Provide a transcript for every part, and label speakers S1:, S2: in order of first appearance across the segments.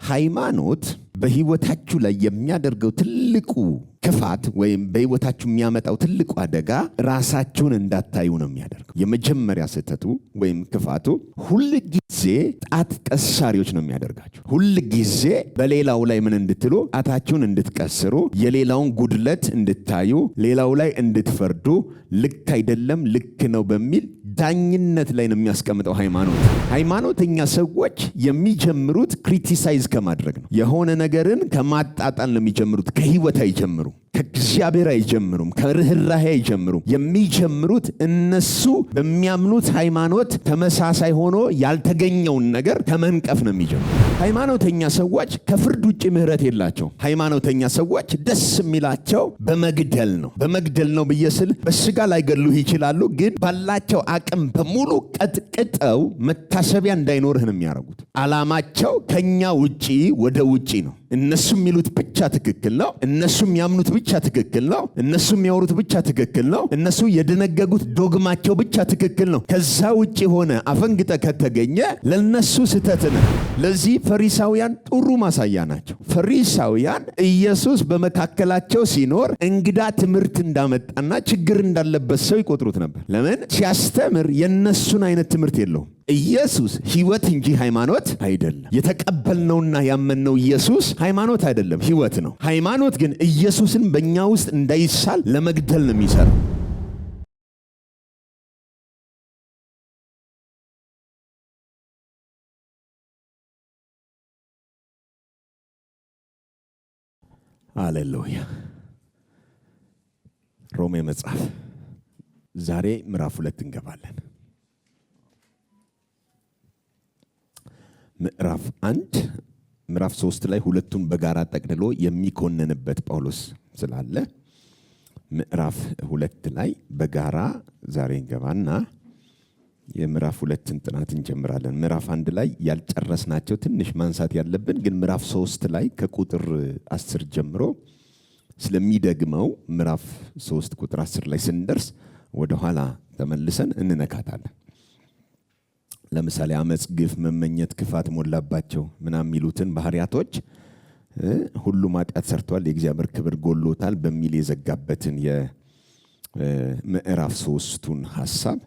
S1: ሃይማኖት በህይወታችሁ ላይ የሚያደርገው ትልቁ ክፋት ወይም በህይወታችሁ የሚያመጣው ትልቁ አደጋ ራሳችሁን እንዳታዩ ነው የሚያደርገው። የመጀመሪያ ስህተቱ ወይም ክፋቱ ሁሉ ጊዜ ጣት ቀሳሪዎች ነው የሚያደርጋችሁ። ሁሉ ጊዜ በሌላው ላይ ምን እንድትሉ፣ ጣታችሁን እንድትቀስሩ፣ የሌላውን ጉድለት እንድታዩ፣ ሌላው ላይ እንድትፈርዱ፣ ልክ አይደለም ልክ ነው በሚል ዳኝነት ላይ ነው የሚያስቀምጠው ሃይማኖት። ሃይማኖተኛ ሰዎች የሚጀምሩት ክሪቲሳይዝ ከማድረግ ነው። የሆነ ነገርን ከማጣጣል ነው የሚጀምሩት። ከህይወት አይጀምሩ፣ ከእግዚአብሔር አይጀምሩም፣ ከርህራሄ አይጀምሩም። የሚጀምሩት እነሱ በሚያምኑት ሃይማኖት ተመሳሳይ ሆኖ ያልተገኘውን ነገር ከመንቀፍ ነው የሚጀምሩ። ሃይማኖተኛ ሰዎች ከፍርድ ውጭ ምህረት የላቸው። ሃይማኖተኛ ሰዎች ደስ የሚላቸው በመግደል ነው። በመግደል ነው ብዬ ስል በስጋ ላይ ገሉህ ይችላሉ፣ ግን ባላቸው አቅም በሙሉ ቀጥቅጠው መታሰቢያ እንዳይኖርህ ነው የሚያደርጉት። ዓላማቸው ከኛ ውጪ ወደ ውጪ ነው። እነሱ የሚሉት ብቻ ትክክል ነው። እነሱ የሚያምኑት ብቻ ትክክል ነው። እነሱ የሚያወሩት ብቻ ትክክል ነው። እነሱ የደነገጉት ዶግማቸው ብቻ ትክክል ነው። ከዛ ውጪ ሆነ አፈንግጠ ከተገኘ ለነሱ ስህተት ነው። ለዚህ ፈሪሳውያን ጥሩ ማሳያ ናቸው። ፈሪሳውያን ኢየሱስ በመካከላቸው ሲኖር እንግዳ ትምህርት እንዳመጣና ችግር እንዳለበት ሰው ይቆጥሩት ነበር። ለምን? ሲያስተምር የነሱን አይነት ትምህርት የለውም። ኢየሱስ ህይወት እንጂ ሃይማኖት አይደለም። የተቀበልነውና ያመንነው ኢየሱስ ሃይማኖት አይደለም፣ ህይወት ነው። ሃይማኖት ግን ኢየሱስን በእኛ ውስጥ እንዳይሳል ለመግደል ነው የሚሰራው። ሃሌሉያ። ሮሜ መጽሐፍ ዛሬ ምዕራፍ 2 እንገባለን። ምዕራፍ 1 ምዕራፍ 3 ላይ ሁለቱን በጋራ ጠቅልሎ የሚኮነንበት ጳውሎስ ስላለ ምዕራፍ 2 ላይ በጋራ ዛሬ እንገባና የምዕራፍ 2ን ጥናት እንጀምራለን። ምዕራፍ 1 ላይ ያልጨረስናቸው ትንሽ ማንሳት ያለብን ግን ምዕራፍ 3 ላይ ከቁጥር 10 ጀምሮ ስለሚደግመው ምዕራፍ 3 ቁጥር 10 ላይ ስንደርስ ወደ ኋላ ተመልሰን እንነካታለን። ለምሳሌ አመጽ፣ ግፍ፣ መመኘት፣ ክፋት ሞላባቸው ምናምን የሚሉትን ባህሪያቶች ሁሉም ኃጢአት ሰርተዋል፣ የእግዚአብሔር ክብር ጎሎታል በሚል የዘጋበትን የምዕራፍ 3ቱን ሐሳብ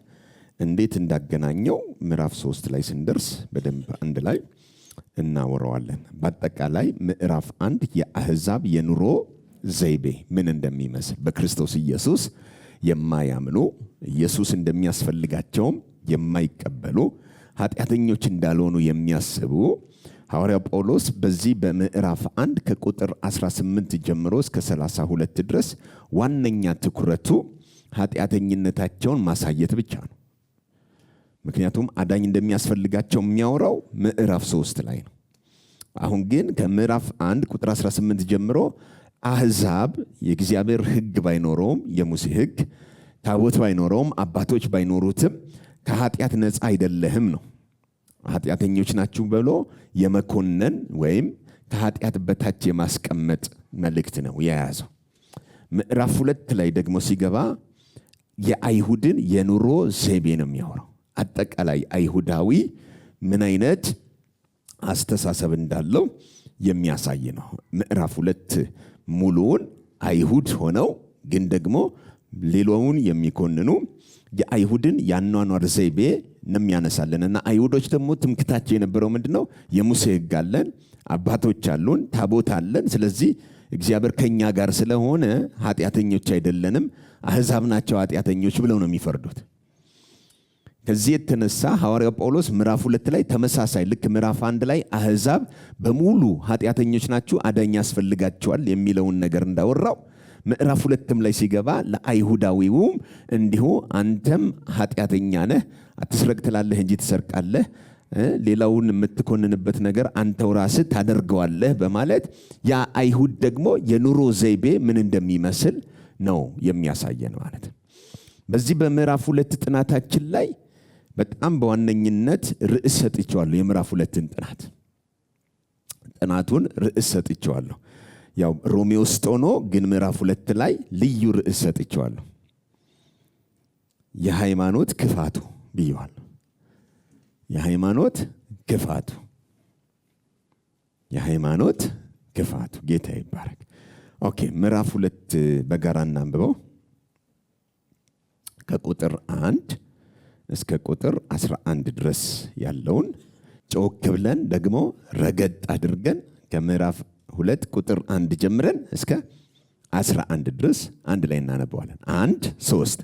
S1: እንዴት እንዳገናኘው ምዕራፍ 3 ላይ ስንደርስ በደንብ አንድ ላይ እናወራዋለን። በአጠቃላይ ምዕራፍ 1 የአሕዛብ የኑሮ ዘይቤ ምን እንደሚመስል በክርስቶስ ኢየሱስ የማያምኑ ኢየሱስ እንደሚያስፈልጋቸውም የማይቀበሉ ኃጢአተኞች እንዳልሆኑ የሚያስቡ ሐዋርያው ጳውሎስ በዚህ በምዕራፍ 1 ከቁጥር 18 ጀምሮ እስከ 32 ድረስ ዋነኛ ትኩረቱ ኃጢአተኝነታቸውን ማሳየት ብቻ ነው። ምክንያቱም አዳኝ እንደሚያስፈልጋቸው የሚያወራው ምዕራፍ 3 ላይ ነው። አሁን ግን ከምዕራፍ 1 ቁጥር 18 ጀምሮ አሕዛብ የእግዚአብሔር ሕግ ባይኖረውም የሙሴ ሕግ ታቦት ባይኖረውም አባቶች ባይኖሩትም ከኃጢአት ነፃ አይደለህም ነው። ኃጢአተኞች ናችሁ ብሎ የመኮነን ወይም ከኃጢአት በታች የማስቀመጥ መልእክት ነው የያዘው። ምዕራፍ 2 ላይ ደግሞ ሲገባ የአይሁድን የኑሮ ዘይቤ ነው የሚያወራው። አጠቃላይ አይሁዳዊ ምን አይነት አስተሳሰብ እንዳለው የሚያሳይ ነው። ምዕራፍ 2 ሙሉውን አይሁድ ሆነው ግን ደግሞ ሌላውን የሚኮንኑ የአይሁድን ያኗኗር ዘይቤ ነው ያነሳልንና አይሁዶች ደግሞ ትምክታቸው የነበረው ምንድነው? የሙሴ ሕግ አለን፣ አባቶች አሉን፣ ታቦት አለን። ስለዚህ እግዚአብሔር ከኛ ጋር ስለሆነ ኃጢአተኞች አይደለንም፣ አሕዛብ ናቸው ኃጢአተኞች ብለው ነው የሚፈርዱት። ከዚህ የተነሳ ሐዋርያው ጳውሎስ ምዕራፍ 2 ላይ ተመሳሳይ ልክ ምዕራፍ 1 ላይ አሕዛብ በሙሉ ኃጢአተኞች ናችሁ አዳኝ ያስፈልጋቸዋል የሚለውን ነገር እንዳወራው ምዕራፍ 2 ላይ ሲገባ ለአይሁዳዊውም እንዲሁ አንተም ኃጢአተኛ ነህ፣ አትስረቅ ትላለህ እንጂ ትሰርቃለህ፣ ሌላውን የምትኮንንበት ነገር አንተው ራስህ ታደርገዋለህ በማለት ያ አይሁድ ደግሞ የኑሮ ዘይቤ ምን እንደሚመስል ነው የሚያሳየን ማለት። በዚህ በምዕራፍ 2 ጥናታችን ላይ በጣም በዋነኝነት ርዕስ ሰጥቼዋለሁ። የምዕራፍ 2ን ጥናቱን ርዕስ ሰጥቼዋለሁ። ያው ሮሜ ውስጥ ሆኖ ግን ምዕራፍ 2 ላይ ልዩ ርዕስ ሰጥቼዋለሁ። የሃይማኖት ክፋቱ ብየዋለሁ። የሃይማኖት ክፋቱ የሃይማኖት ክፋቱ። ጌታ ይባረክ። ኦኬ፣ ምዕራፍ 2 በጋራ እናንብበው። ከቁጥር 1 እስከ ቁጥር 11 ድረስ ያለውን ጮክ ብለን ደግሞ ረገጥ አድርገን ከምዕራፍ 2 ቁጥር 1 ጀምረን እስከ 11 ድረስ አንድ ላይ እናነበዋለን። 1 3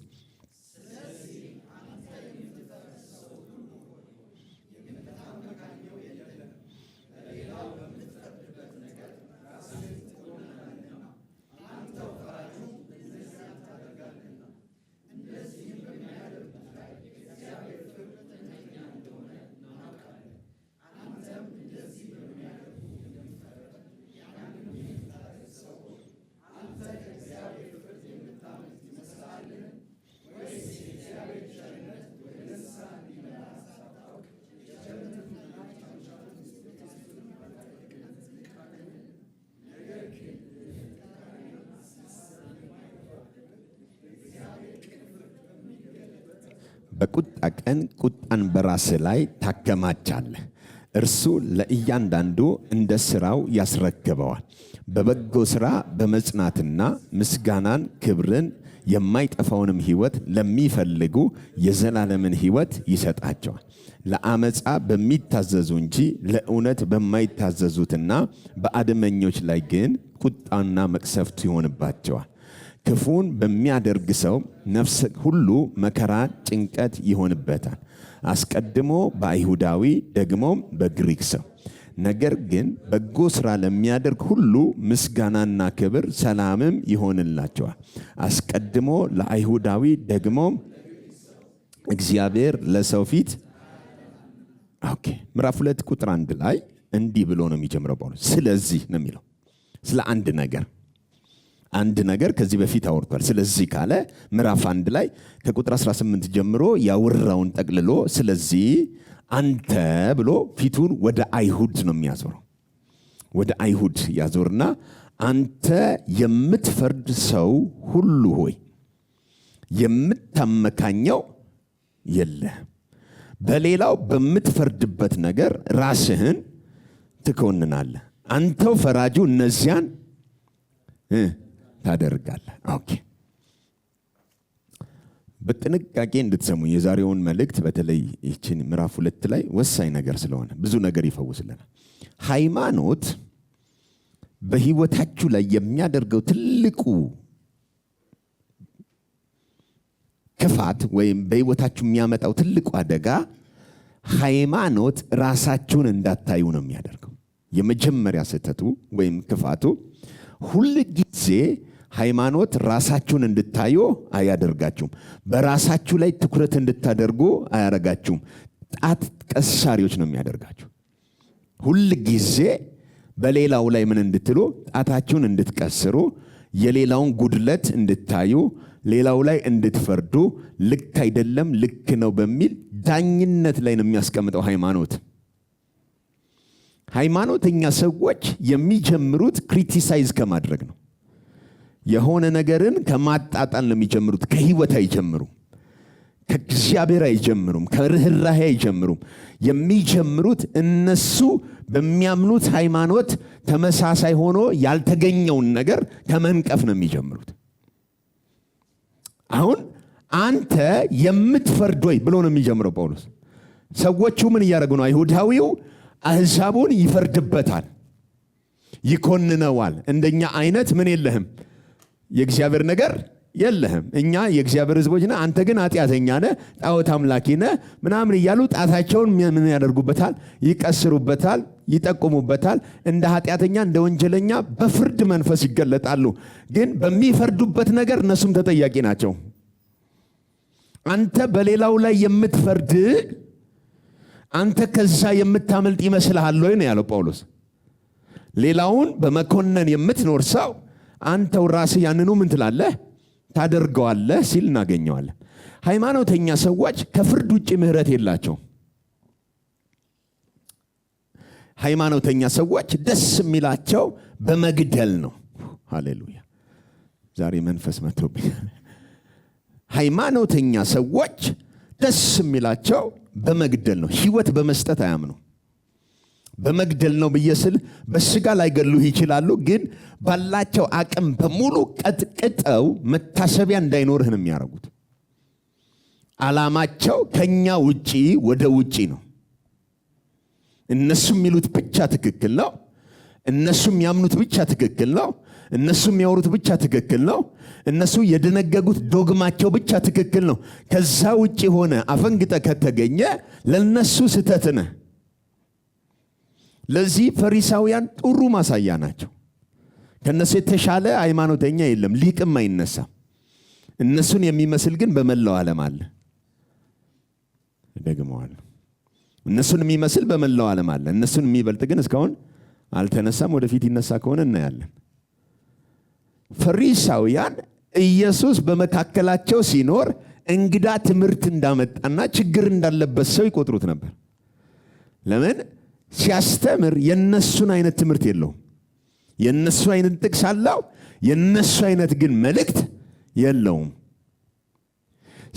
S1: በቁጣ ቀን ቁጣን በራስ ላይ ታከማቻለህ፣ እርሱ ለእያንዳንዱ እንደ ሥራው ያስረክበዋል። በበጎ ሥራ በመጽናትና ምስጋናን፣ ክብርን፣ የማይጠፋውንም ሕይወት ለሚፈልጉ የዘላለምን ሕይወት ይሰጣቸዋል። ለአመፃ በሚታዘዙ እንጂ ለእውነት በማይታዘዙትና በአድመኞች ላይ ግን ቁጣና መቅሰፍት ይሆንባቸዋል። ክፉን በሚያደርግ ሰው ነፍስ ሁሉ መከራ፣ ጭንቀት ይሆንበታል፣ አስቀድሞ በአይሁዳዊ ደግሞም በግሪክ ሰው። ነገር ግን በጎ ሥራ ለሚያደርግ ሁሉ ምስጋናና ክብር ሰላምም ይሆንላቸዋል፣ አስቀድሞ ለአይሁዳዊ ደግሞም እግዚአብሔር ለሰው ፊት። ኦኬ፣ ምዕራፍ 2 ቁጥር 1 ላይ እንዲህ ብሎ ነው የሚጀምረው ጳውሎስ። ስለዚህ ነው የሚለው። ስለ አንድ ነገር ከዚህ በፊት አወርቷል። ስለዚህ ካለ ምዕራፍ 1 ላይ ከቁጥር 18 ጀምሮ ያወራውን ጠቅልሎ ስለዚህ አንተ ብሎ ፊቱን ወደ አይሁድ ነው የሚያዞረው። ወደ አይሁድ ያዞርና አንተ የምትፈርድ ሰው ሁሉ ሆይ የምታመካኘው የለህም፣ በሌላው በምትፈርድበት ነገር ራስህን ትኮንናለህ። አንተው ፈራጁ እነዚያን ታደርጋለህ። ኦኬ፣ በጥንቃቄ እንድትሰሙ የዛሬውን መልእክት በተለይ ይህችን ምዕራፍ 2 ላይ ወሳኝ ነገር ስለሆነ ብዙ ነገር ይፈውስልናል። ሃይማኖት በህይወታችሁ ላይ የሚያደርገው ትልቁ ክፋት ወይም በህይወታችሁ የሚያመጣው ትልቁ አደጋ ሃይማኖት ራሳችሁን እንዳታዩ ነው የሚያደርገው። የመጀመሪያ ስህተቱ ወይም ክፋቱ ሁሉ ጊዜ ሃይማኖት ራሳችሁን እንድታዩ አያደርጋችሁም። በራሳችሁ ላይ ትኩረት እንድታደርጉ አያደርጋችሁም። ጣት ቀሳሪዎች ነው የሚያደርጋችሁ። ሁሉ ጊዜ በሌላው ላይ ምን እንድትሉ፣ ጣታችሁን እንድትቀስሩ፣ የሌላውን ጉድለት እንድታዩ፣ ሌላው ላይ እንድትፈርዱ፣ ልክ አይደለም ልክ ነው በሚል ዳኝነት ላይ ነው የሚያስቀምጠው ሃይማኖት። ሃይማኖተኛ ሰዎች የሚጀምሩት ክሪቲሳይዝ ከማድረግ ነው። የሆነ ነገርን ከማጣጣል ነው የሚጀምሩት። ከህይወት አይጀምሩም፣ ከእግዚአብሔር አይጀምሩም፣ ከርህራሄ አይጀምሩም። የሚጀምሩት እነሱ በሚያምኑት ሃይማኖት ተመሳሳይ ሆኖ ያልተገኘውን ነገር ከመንቀፍ ነው የሚጀምሩት። አሁን አንተ የምትፈርድ ወይ ብሎ ነው የሚጀምረው ጳውሎስ። ሰዎቹ ምን እያደረጉ ነው? አይሁዳዊው አሕዛቡን ይፈርድበታል፣ ይኮንነዋል። እንደኛ አይነት ምን የለህም፣ የእግዚአብሔር ነገር የለህም። እኛ የእግዚአብሔር ሕዝቦች ነን፣ አንተ ግን ኃጢአተኛ ነህ፣ ጣዖት አምላኪ ነህ ምናምን እያሉ ጣታቸውን ምን ያደርጉበታል? ይቀስሩበታል፣ ይጠቁሙበታል። እንደ ኃጢአተኛ እንደ ወንጀለኛ በፍርድ መንፈስ ይገለጣሉ። ግን በሚፈርዱበት ነገር እነሱም ተጠያቂ ናቸው። አንተ በሌላው ላይ የምትፈርድ፣ አንተ ከዛ የምታመልጥ ይመስልሃል ወይ ነው ያለው ጳውሎስ። ሌላውን በመኮነን የምትኖር ሰው አንተው ራስህ ያንኑ ምን ትላለህ? ታደርገዋለህ ሲል እናገኘዋለን። ሃይማኖተኛ ሰዎች ከፍርድ ውጭ ምህረት የላቸው። ሃይማኖተኛ ሰዎች ደስ የሚላቸው በመግደል ነው። ሃሌሉያ! ዛሬ መንፈስ መጥቶብኛል። ሃይማኖተኛ ሰዎች ደስ የሚላቸው በመግደል ነው። ህይወት በመስጠት አያምኑ። በመግደል ነው ብየስል በስጋ ላይ ገሉህ ይችላሉ፣ ግን ባላቸው አቅም በሙሉ ቀጥቅጠው መታሰቢያ እንዳይኖርህ ነው የሚያደርጉት። ዓላማቸው ከኛ ውጪ ወደ ውጪ ነው። እነሱ የሚሉት ብቻ ትክክል ነው። እነሱ የሚያምኑት ብቻ ትክክል ነው። እነሱ የሚያወሩት ብቻ ትክክል ነው። እነሱ የደነገጉት ዶግማቸው ብቻ ትክክል ነው። ከዛ ውጪ ሆነ አፈንግጠ ከተገኘ ለነሱ ስተት ነህ። ለዚህ ፈሪሳውያን ጥሩ ማሳያ ናቸው። ከነሱ የተሻለ ሃይማኖተኛ የለም፣ ሊቅም አይነሳም። እነሱን የሚመስል ግን በመላው ዓለም አለ። ደግመዋል። እነሱን የሚመስል በመላው ዓለም አለ። እነሱን የሚበልጥ ግን እስካሁን አልተነሳም። ወደፊት ይነሳ ከሆነ እናያለን። ፈሪሳውያን ኢየሱስ በመካከላቸው ሲኖር እንግዳ ትምህርት እንዳመጣና ችግር እንዳለበት ሰው ይቆጥሩት ነበር። ለምን? ሲያስተምር የነሱን አይነት ትምህርት የለውም። የነሱ አይነት ጥቅስ አለው፣ የነሱ አይነት ግን መልእክት የለውም።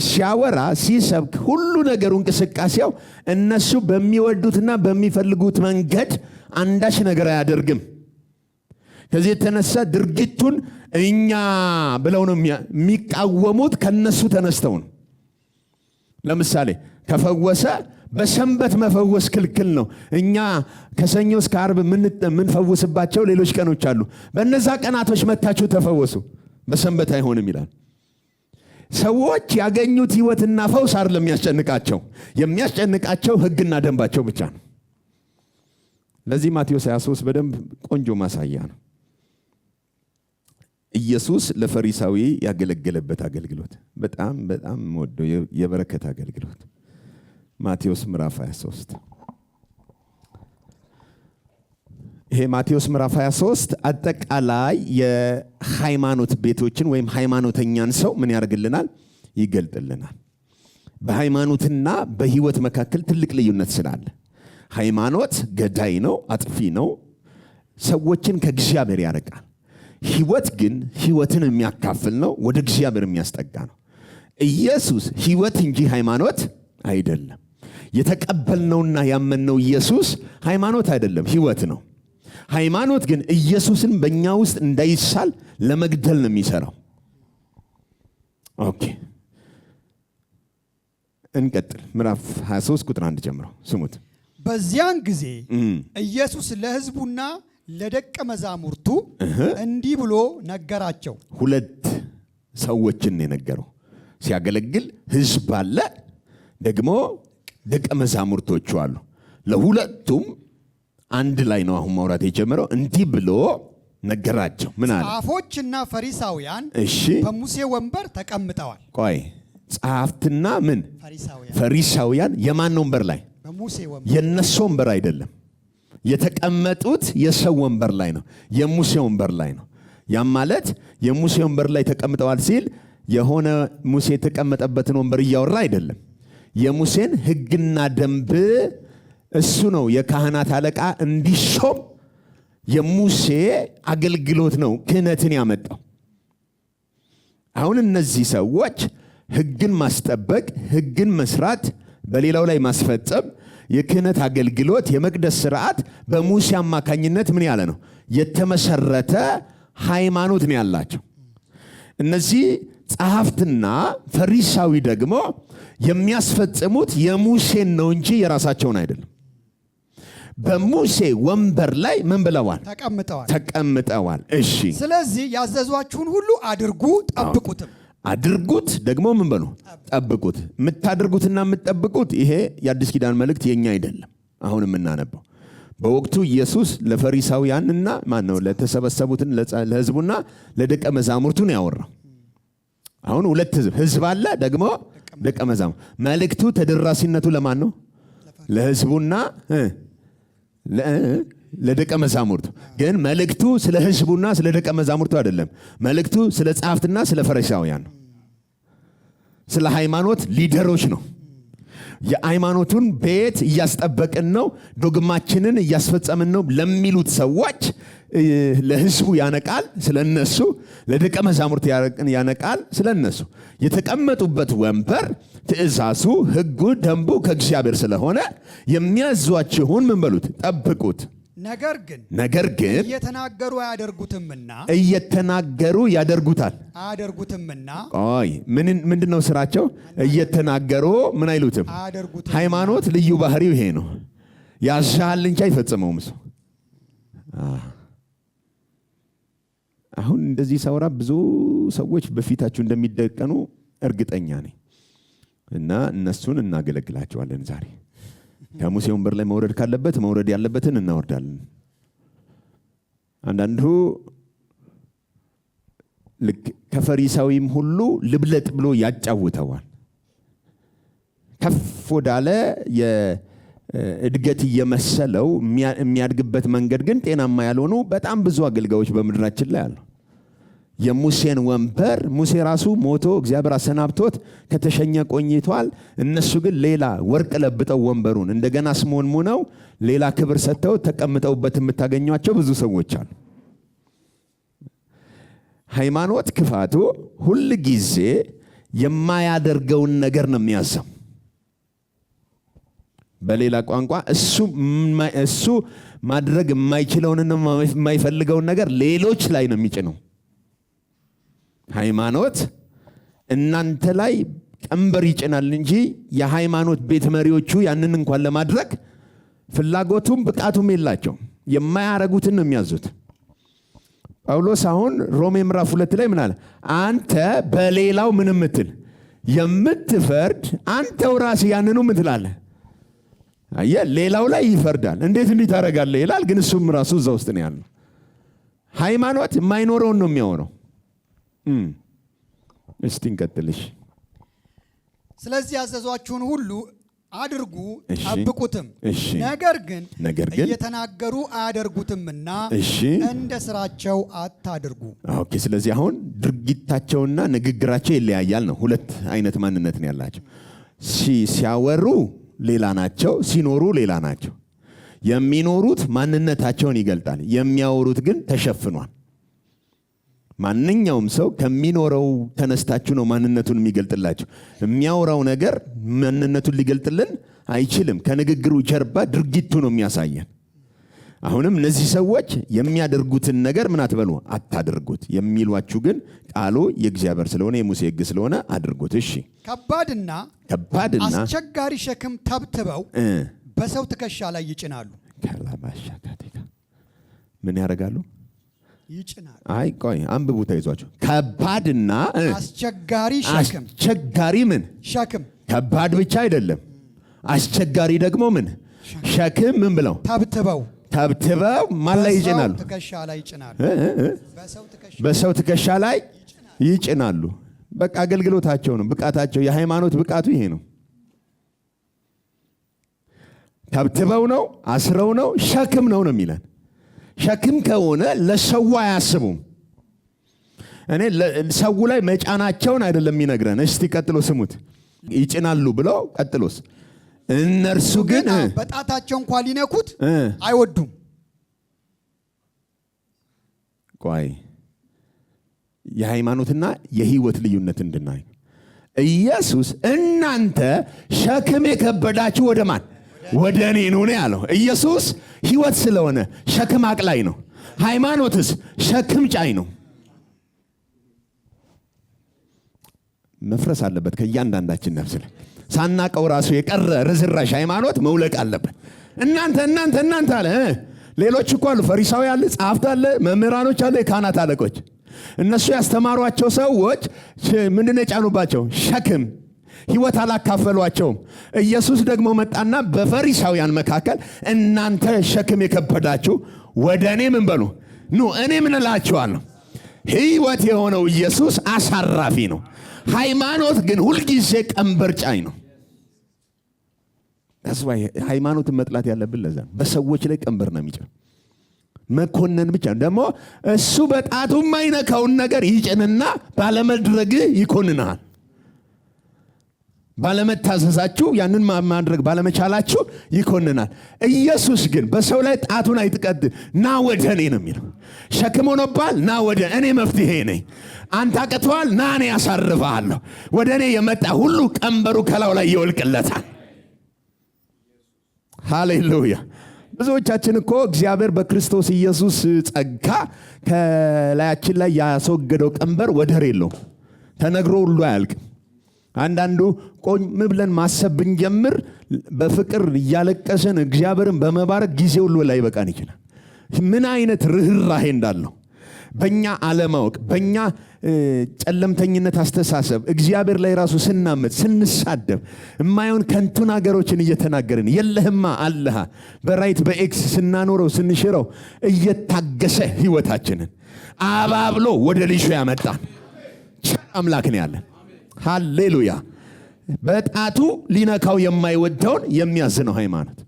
S1: ሲያወራ ሲሰብክ ሁሉ ነገሩ እንቅስቃሴው እነሱ በሚወዱትና በሚፈልጉት መንገድ አንዳች ነገር አያደርግም። ከዚህ የተነሳ ድርጊቱን እኛ ብለው ነው የሚቃወሙት። ከነሱ ተነስተው ነው። ለምሳሌ ከፈወሰ በሰንበት መፈወስ ክልክል ነው። እኛ ከሰኞ እስከ ዓርብ የምንፈውስባቸው ሌሎች ቀኖች አሉ። በእነዛ ቀናቶች መታችሁ ተፈወሱ፣ በሰንበት አይሆንም ይላል። ሰዎች ያገኙት ህይወትና ፈውስ አይደለም የሚያስጨንቃቸው ህግና ደንባቸው ብቻ ነው። ለዚህ ማቴዎስ 23 በደንብ ቆንጆ ማሳያ ነው። ኢየሱስ ለፈሪሳዊ ያገለገለበት አገልግሎት በጣም በጣም ወደው የበረከት አገልግሎት ማቴዎስ ምዕራፍ 23። ይሄ ማቴዎስ ምዕራፍ 23 አጠቃላይ የሃይማኖት ቤቶችን ወይም ሃይማኖተኛን ሰው ምን ያደርግልናል? ይገልጥልናል። በሃይማኖትና በህይወት መካከል ትልቅ ልዩነት ስላለ ሃይማኖት ገዳይ ነው፣ አጥፊ ነው፣ ሰዎችን ከእግዚአብሔር ያርቃል። ህይወት ግን ህይወትን የሚያካፍል ነው፣ ወደ እግዚአብሔር የሚያስጠጋ ነው። ኢየሱስ ህይወት እንጂ ሃይማኖት አይደለም። የተቀበልነውና ያመንነው ኢየሱስ ሃይማኖት አይደለም፣ ህይወት ነው። ሃይማኖት ግን ኢየሱስን በእኛ ውስጥ እንዳይሳል ለመግደል ነው የሚሰራው። ኦኬ እንቀጥል። ምዕራፍ 23 ቁጥር 1 ጀምሮ ስሙት።
S2: በዚያን ጊዜ ኢየሱስ ለሕዝቡና ለደቀ መዛሙርቱ እንዲህ ብሎ ነገራቸው።
S1: ሁለት ሰዎችን የነገረው ሲያገለግል ሕዝብ አለ፣ ደግሞ ደቀ መዛሙርቶቹ አሉ። ለሁለቱም አንድ ላይ ነው አሁን ማውራት የጀመረው። እንዲህ ብሎ ነገራቸው። ምን አለ?
S2: ጻፎችና ፈሪሳውያን በሙሴ ወንበር ተቀምጠዋል።
S1: ቆይ ጻፍትና ምን? ፈሪሳውያን የማን ወንበር ላይ?
S2: በሙሴ ወንበር።
S1: የነሱ ወንበር አይደለም። የተቀመጡት የሰው ወንበር ላይ ነው፣ የሙሴ ወንበር ላይ ነው። ያም ማለት የሙሴ ወንበር ላይ ተቀምጠዋል ሲል የሆነ ሙሴ የተቀመጠበትን ወንበር እያወራ አይደለም። የሙሴን ሕግና ደንብ እሱ ነው የካህናት አለቃ እንዲሾም የሙሴ አገልግሎት ነው ክህነትን ያመጣው። አሁን እነዚህ ሰዎች ሕግን ማስጠበቅ፣ ሕግን መስራት፣ በሌላው ላይ ማስፈጸም፣ የክህነት አገልግሎት፣ የመቅደስ ስርዓት በሙሴ አማካኝነት ምን ያለ ነው የተመሰረተ ሃይማኖት ነው ያላቸው። እነዚህ ጸሐፍትና ፈሪሳዊ ደግሞ የሚያስፈጽሙት የሙሴን ነው እንጂ የራሳቸውን አይደለም። በሙሴ ወንበር ላይ ምን ብለዋል? ተቀምጠዋል። እሺ፣ ስለዚህ
S2: ያዘዟችሁን ሁሉ አድርጉ ጠብቁትም።
S1: አድርጉት ደግሞ ምን በሉ? ጠብቁት። የምታደርጉትና የምትጠብቁት ይሄ የአዲስ ኪዳን መልእክት የኛ አይደለም። አሁን የምናነበው በወቅቱ ኢየሱስ ለፈሪሳውያንና ማን ነው ለተሰበሰቡትን ለሕዝቡና ለደቀ መዛሙርቱ ነው ያወራው። አሁን ሁለት ሕዝብ አለ፣ ደግሞ ደቀ መዛሙርት። መልእክቱ ተደራሲነቱ ለማን ነው? ለሕዝቡና ለደቀ መዛሙርቱ። ግን መልእክቱ ስለ ሕዝቡና ስለ ደቀ መዛሙርቱ አይደለም። መልእክቱ ስለ ጸሐፍትና ስለ ፈሪሳውያን ነው። ስለ ሃይማኖት ሊደሮች ነው። የሃይማኖቱን ቤት እያስጠበቅን ነው፣ ዶግማችንን እያስፈጸምን ነው ለሚሉት ሰዎች ለሕዝቡ ያነቃል ስለነሱ፣ ለደቀ መዛሙርት ያነቃል ስለነሱ። የተቀመጡበት ወንበር ትእዛዙ፣ ሕጉ፣ ደንቡ ከእግዚአብሔር ስለሆነ የሚያዟችሁን ምን በሉት? ጠብቁት። ነገር ግን
S2: እየተናገሩ
S1: ያደርጉታልና ቆይ ምንድነው ስራቸው? እየተናገሩ ምን አይሉትም? ሃይማኖት ልዩ ባህሪው ይሄ ነው። ያሻል እንጂ አይፈጽመውም ሰው። አሁን እንደዚህ ሳወራ ብዙ ሰዎች በፊታችሁ እንደሚደቀኑ እርግጠኛ ነኝ እና እነሱን እናገለግላቸዋለን ዛሬ። ከሙሴ ወንበር ላይ መውረድ ካለበት መውረድ ያለበትን እናወርዳለን። አንዳንዱ ልክ ከፈሪሳዊም ሁሉ ልብለጥ ብሎ ያጫውተዋል። ከፍ ወዳለ የእድገት እየመሰለው የሚያድግበት መንገድ ግን ጤናማ ያልሆኑ በጣም ብዙ አገልጋዮች በምድራችን ላይ አሉ። የሙሴን ወንበር ሙሴ ራሱ ሞቶ እግዚአብሔር አሰናብቶት ከተሸኘ ቆይቷል። እነሱ ግን ሌላ ወርቅ ለብጠው ወንበሩን እንደገና አስሞንሙነው ሌላ ክብር ሰጥተው ተቀምጠውበት የምታገኟቸው ብዙ ሰዎች አሉ። ሃይማኖት ክፋቱ ሁል ጊዜ የማያደርገውን ነገር ነው የሚያዘው። በሌላ ቋንቋ እሱ ማድረግ የማይችለውንና የማይፈልገውን ነገር ሌሎች ላይ ነው የሚጭነው። ሃይማኖት እናንተ ላይ ቀንበር ይጭናል እንጂ የሃይማኖት ቤት መሪዎቹ ያንን እንኳን ለማድረግ ፍላጎቱም ብቃቱም የላቸውም። የማያረጉትን ነው የሚያዙት። ጳውሎስ አሁን ሮሜ ምዕራፍ 2 ላይ ምን አለ? አንተ በሌላው ምን ምትል የምትፈርድ አንተው ራስህ ያንኑ ምትላለህ። አየህ፣ ሌላው ላይ ይፈርዳል። እንዴት እንዲህ ታደርጋለህ ይላል፣ ግን እሱም ራሱ እዛ ውስጥ ነው ያለው። ሃይማኖት የማይኖረውን ነው የሚያወራው። እስቲ እንቀጥልሽ።
S2: ስለዚህ ያዘዟችሁን ሁሉ አድርጉ ጠብቁትም። ነገር ግን እየተናገሩ አያደርጉትምና እንደ ስራቸው አታድርጉ።
S1: ኦኬ። ስለዚህ አሁን ድርጊታቸውና ንግግራቸው ይለያያል ነው። ሁለት አይነት ማንነት ነው ያላቸው። ሲያወሩ ሌላ ናቸው፣ ሲኖሩ ሌላ ናቸው። የሚኖሩት ማንነታቸውን ይገልጣል፣ የሚያወሩት ግን ተሸፍኗል። ማንኛውም ሰው ከሚኖረው ተነስታችሁ ነው ማንነቱን የሚገልጥላችሁ። የሚያወራው ነገር ማንነቱን ሊገልጥልን አይችልም። ከንግግሩ ጀርባ ድርጊቱ ነው የሚያሳየን። አሁንም እነዚህ ሰዎች የሚያደርጉትን ነገር ምን አትበሉ፣ አታድርጉት። የሚሏችሁ ግን ቃሉ የእግዚአብሔር ስለሆነ የሙሴ ሕግ ስለሆነ አድርጉት። እሺ። ከባድና
S2: አስቸጋሪ ሸክም ተብትበው በሰው ትከሻ ላይ ይጭናሉ።
S1: ምን ያደርጋሉ?
S2: ይጭናሉ።
S1: አይ ቆይ አንብቡ፣ ተይዟቸው። ከባድና
S2: አስቸጋሪ
S1: ምን
S2: ሸክም።
S1: ከባድ ብቻ አይደለም፣ አስቸጋሪ ደግሞ ምን ሸክም ምን ብለው ተብትበው ማን ላይ ይጭናሉ? በሰው ትከሻ ላይ ይጭናሉ። በቃ አገልግሎታቸው ነው፣ ብቃታቸው፣ የሃይማኖት ብቃቱ ይሄ ነው። ተብትበው ነው፣ አስረው ነው፣ ሸክም ነው ነው የሚለን። ሸክም ከሆነ ለሰው አያስቡም። እኔ ሰው ላይ መጫናቸውን አይደለም የሚነግረን። እስቲ ቀጥሎ ስሙት። ይጭናሉ ብለው ቀጥሎስ እነርሱ ግን
S2: በጣታቸው እንኳን ሊነኩት አይወዱም።
S1: ቆይ የሃይማኖትና የህይወት ልዩነት እንድናይ ኢየሱስ እናንተ ሸክም የከበዳችሁ ወደ ማን? ወደ እኔ ኑ ነው ያለው። ኢየሱስ ህይወት ስለሆነ ሸክም አቅላይ ነው። ሃይማኖትስ ሸክም ጫይ ነው። መፍረስ አለበት ከእያንዳንዳችን ነፍስ ላይ። ሳናቀው ራሱ የቀረ ርዝራሽ ሃይማኖት መውለቅ አለበት። እናንተ አለ። ሌሎች እኮ አሉ፣ ፈሪሳዊ አለ፣ ጸሐፍት አለ፣ መምህራኖች አለ፣ የካህናት አለቆች። እነሱ ያስተማሯቸው ሰዎች ምንድነው የጫኑባቸው? ሸክም። ህይወት አላካፈሏቸውም። ኢየሱስ ደግሞ መጣና በፈሪሳውያን መካከል እናንተ ሸክም የከበዳችሁ ወደ እኔ ምን በሉ ኑ፣ እኔ ምን እላችኋለሁ። ህይወት የሆነው ኢየሱስ አሳራፊ ነው። ሃይማኖት ግን ሁልጊዜ ቀንበር ጫኝ ነው። ታስባይ ሃይማኖትን መጥላት ያለብን ለዛ በሰዎች ላይ ቀንበር ነው የሚጭነው። መኮነን ብቻ ደግሞ እሱ በጣቱ የማይነካውን ነገር ይጭንና ባለመድረግ ይኮንናል። ባለመታዘዛችሁ ያንን ማድረግ ባለመቻላችሁ ይኮንናል። ኢየሱስ ግን በሰው ላይ ጣቱን አይጥቀድ። ና ወደ እኔ ነው የሚለው። ሸክም ሆኖብሃል፣ ና ወደ እኔ መፍትሄ ነኝ። አንተ አቅቶሃል፣ ና እኔ ያሳርፍሃለሁ። ወደ እኔ የመጣ ሁሉ ቀንበሩ ከላው ላይ ይወልቅለታል። ሃሌሉያ። ብዙዎቻችን እኮ እግዚአብሔር በክርስቶስ ኢየሱስ ጸጋ ከላያችን ላይ ያስወገደው ቀንበር ወደር የለውም። ተነግሮ ሁሉ አያልቅም። አንዳንዱ ቆም ብለን ማሰብ ብንጀምር በፍቅር እያለቀሰን እግዚአብሔርን በመባረክ ጊዜ ሁሉ ላይ በቃን ይችላል። ምን አይነት ርህራሄ እንዳለው በእኛ አለማወቅ፣ በእኛ ጨለምተኝነት አስተሳሰብ እግዚአብሔር ላይ ራሱ ስናመት ስንሳደብ የማይሆን ከንቱ ነገሮችን እየተናገርን የለህማ አለሃ በራይት በኤክስ ስናኖረው ስንሽረው እየታገሰ ህይወታችንን አባብሎ ወደ ልጁ ያመጣን አምላክ ነው ያለን። ሃሌሉያ። በጣቱ ሊነካው የማይወደውን የሚያዝነው ሃይማኖት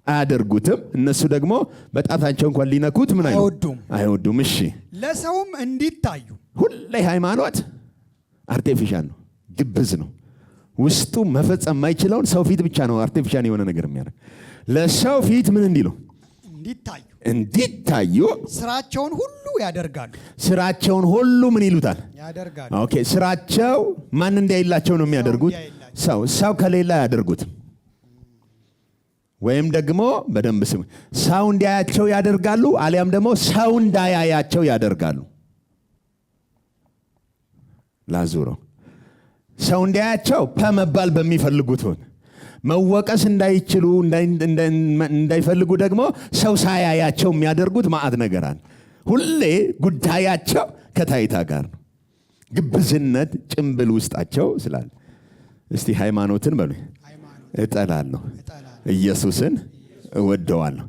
S1: አያደርጉትም። እነሱ ደግሞ በጣታቸው እንኳን ሊነኩት ምን አይወዱም። እሺ፣
S2: ለሰውም እንዲታዩ
S1: ሁሌ ሃይማኖት አርቲፊሻል ነው፣ ግብዝ ነው። ውስጡ መፈጸም የማይችለውን ሰው ፊት ብቻ ነው አርቲፊሻል የሆነ ነገር የሚያደርግ። ለሰው ፊት ምን እንዲሉ እንዲታዩ
S2: ስራቸውን ሁሉ ያደርጋሉ።
S1: ስራቸውን ሁሉ ምን ይሉታል?
S2: ያደርጋሉ።
S1: ኦኬ፣ ስራቸው ማን እንዲያይላቸው ነው የሚያደርጉት? ሰው ከሌላ ያደርጉት። ወይም ደግሞ በደንብ ስሙ፣ ሰው እንዲያያቸው ያደርጋሉ፣ አሊያም ደግሞ ሰው እንዳያያቸው ያደርጋሉ። ላዙረው ሰው እንዲያያቸው በመባል በሚፈልጉት ሆነ መወቀስ እንዳይችሉ እንዳይፈልጉ ደግሞ ሰው ሳያያቸው የሚያደርጉት ማዕት ነገር አለ። ሁሌ ጉዳያቸው ከታይታ ጋር ነው። ግብዝነት ጭምብል ውስጣቸው ስላለ። እስቲ ሃይማኖትን በሉ እጠላለሁ፣ ኢየሱስን እወደዋለሁ።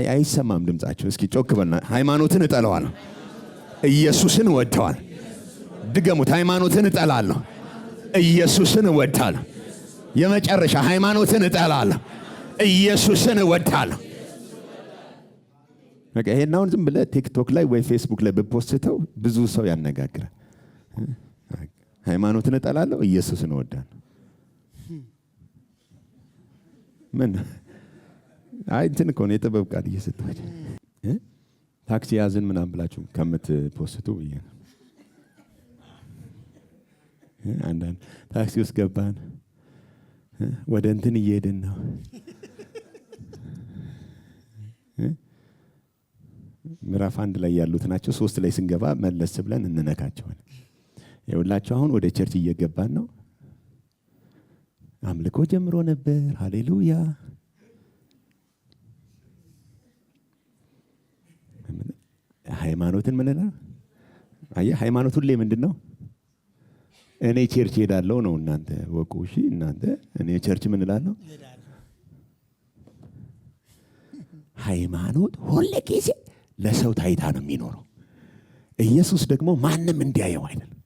S1: አይሰማም ድምጻቸው። እስኪ ጮክ በልና ሃይማኖትን እጠላለሁ፣ ኢየሱስን እወደዋለሁ። ድገሙት። ሃይማኖትን እጠላለሁ፣ ኢየሱስን እወዳለሁ። የመጨረሻ ሃይማኖትን እጠላለሁ፣ ኢየሱስን እወዳለሁ። በቃ ይሄን አሁን ዝም ብለህ ቲክቶክ ላይ ወይ ፌስቡክ ላይ ብፖስተው ብዙ ሰው ያነጋግራል። ሃይማኖትን እጠላለሁ፣ ኢየሱስን እወዳለሁ። ምን እንትን እኮ ነው የጥበብ ቃል እየሰጣችሁ ታክሲ ያዝን ምናምን ብላችሁ ከምትፖስቱ ብዬ ነው። አንዳንድ ታክሲ ውስጥ ገባን፣ ወደ እንትን እየሄድን ነው፣ ምዕራፍ 1 ላይ ያሉት ናቸው። 3 ላይ ስንገባ መለስ ብለን እንነካቸዋለን። ይኸውላችሁ አሁን ወደ ቸርች እየገባን ነው። አምልኮ ጀምሮ ነበር። ሃሌሉያ። ሃይማኖትን ምን ነው? አየህ፣ ሃይማኖት ሁሌ ምንድነው? እኔ ቸርች ሄዳለሁ ነው። እናንተ ወቁ። እሺ፣ እናንተ እኔ ቸርች ምን እላለሁ? ሃይማኖት ሁሌ ጊዜ ለሰው ታይታ ነው የሚኖረው። ኢየሱስ ደግሞ ማንም እንዲያየው አይደለም።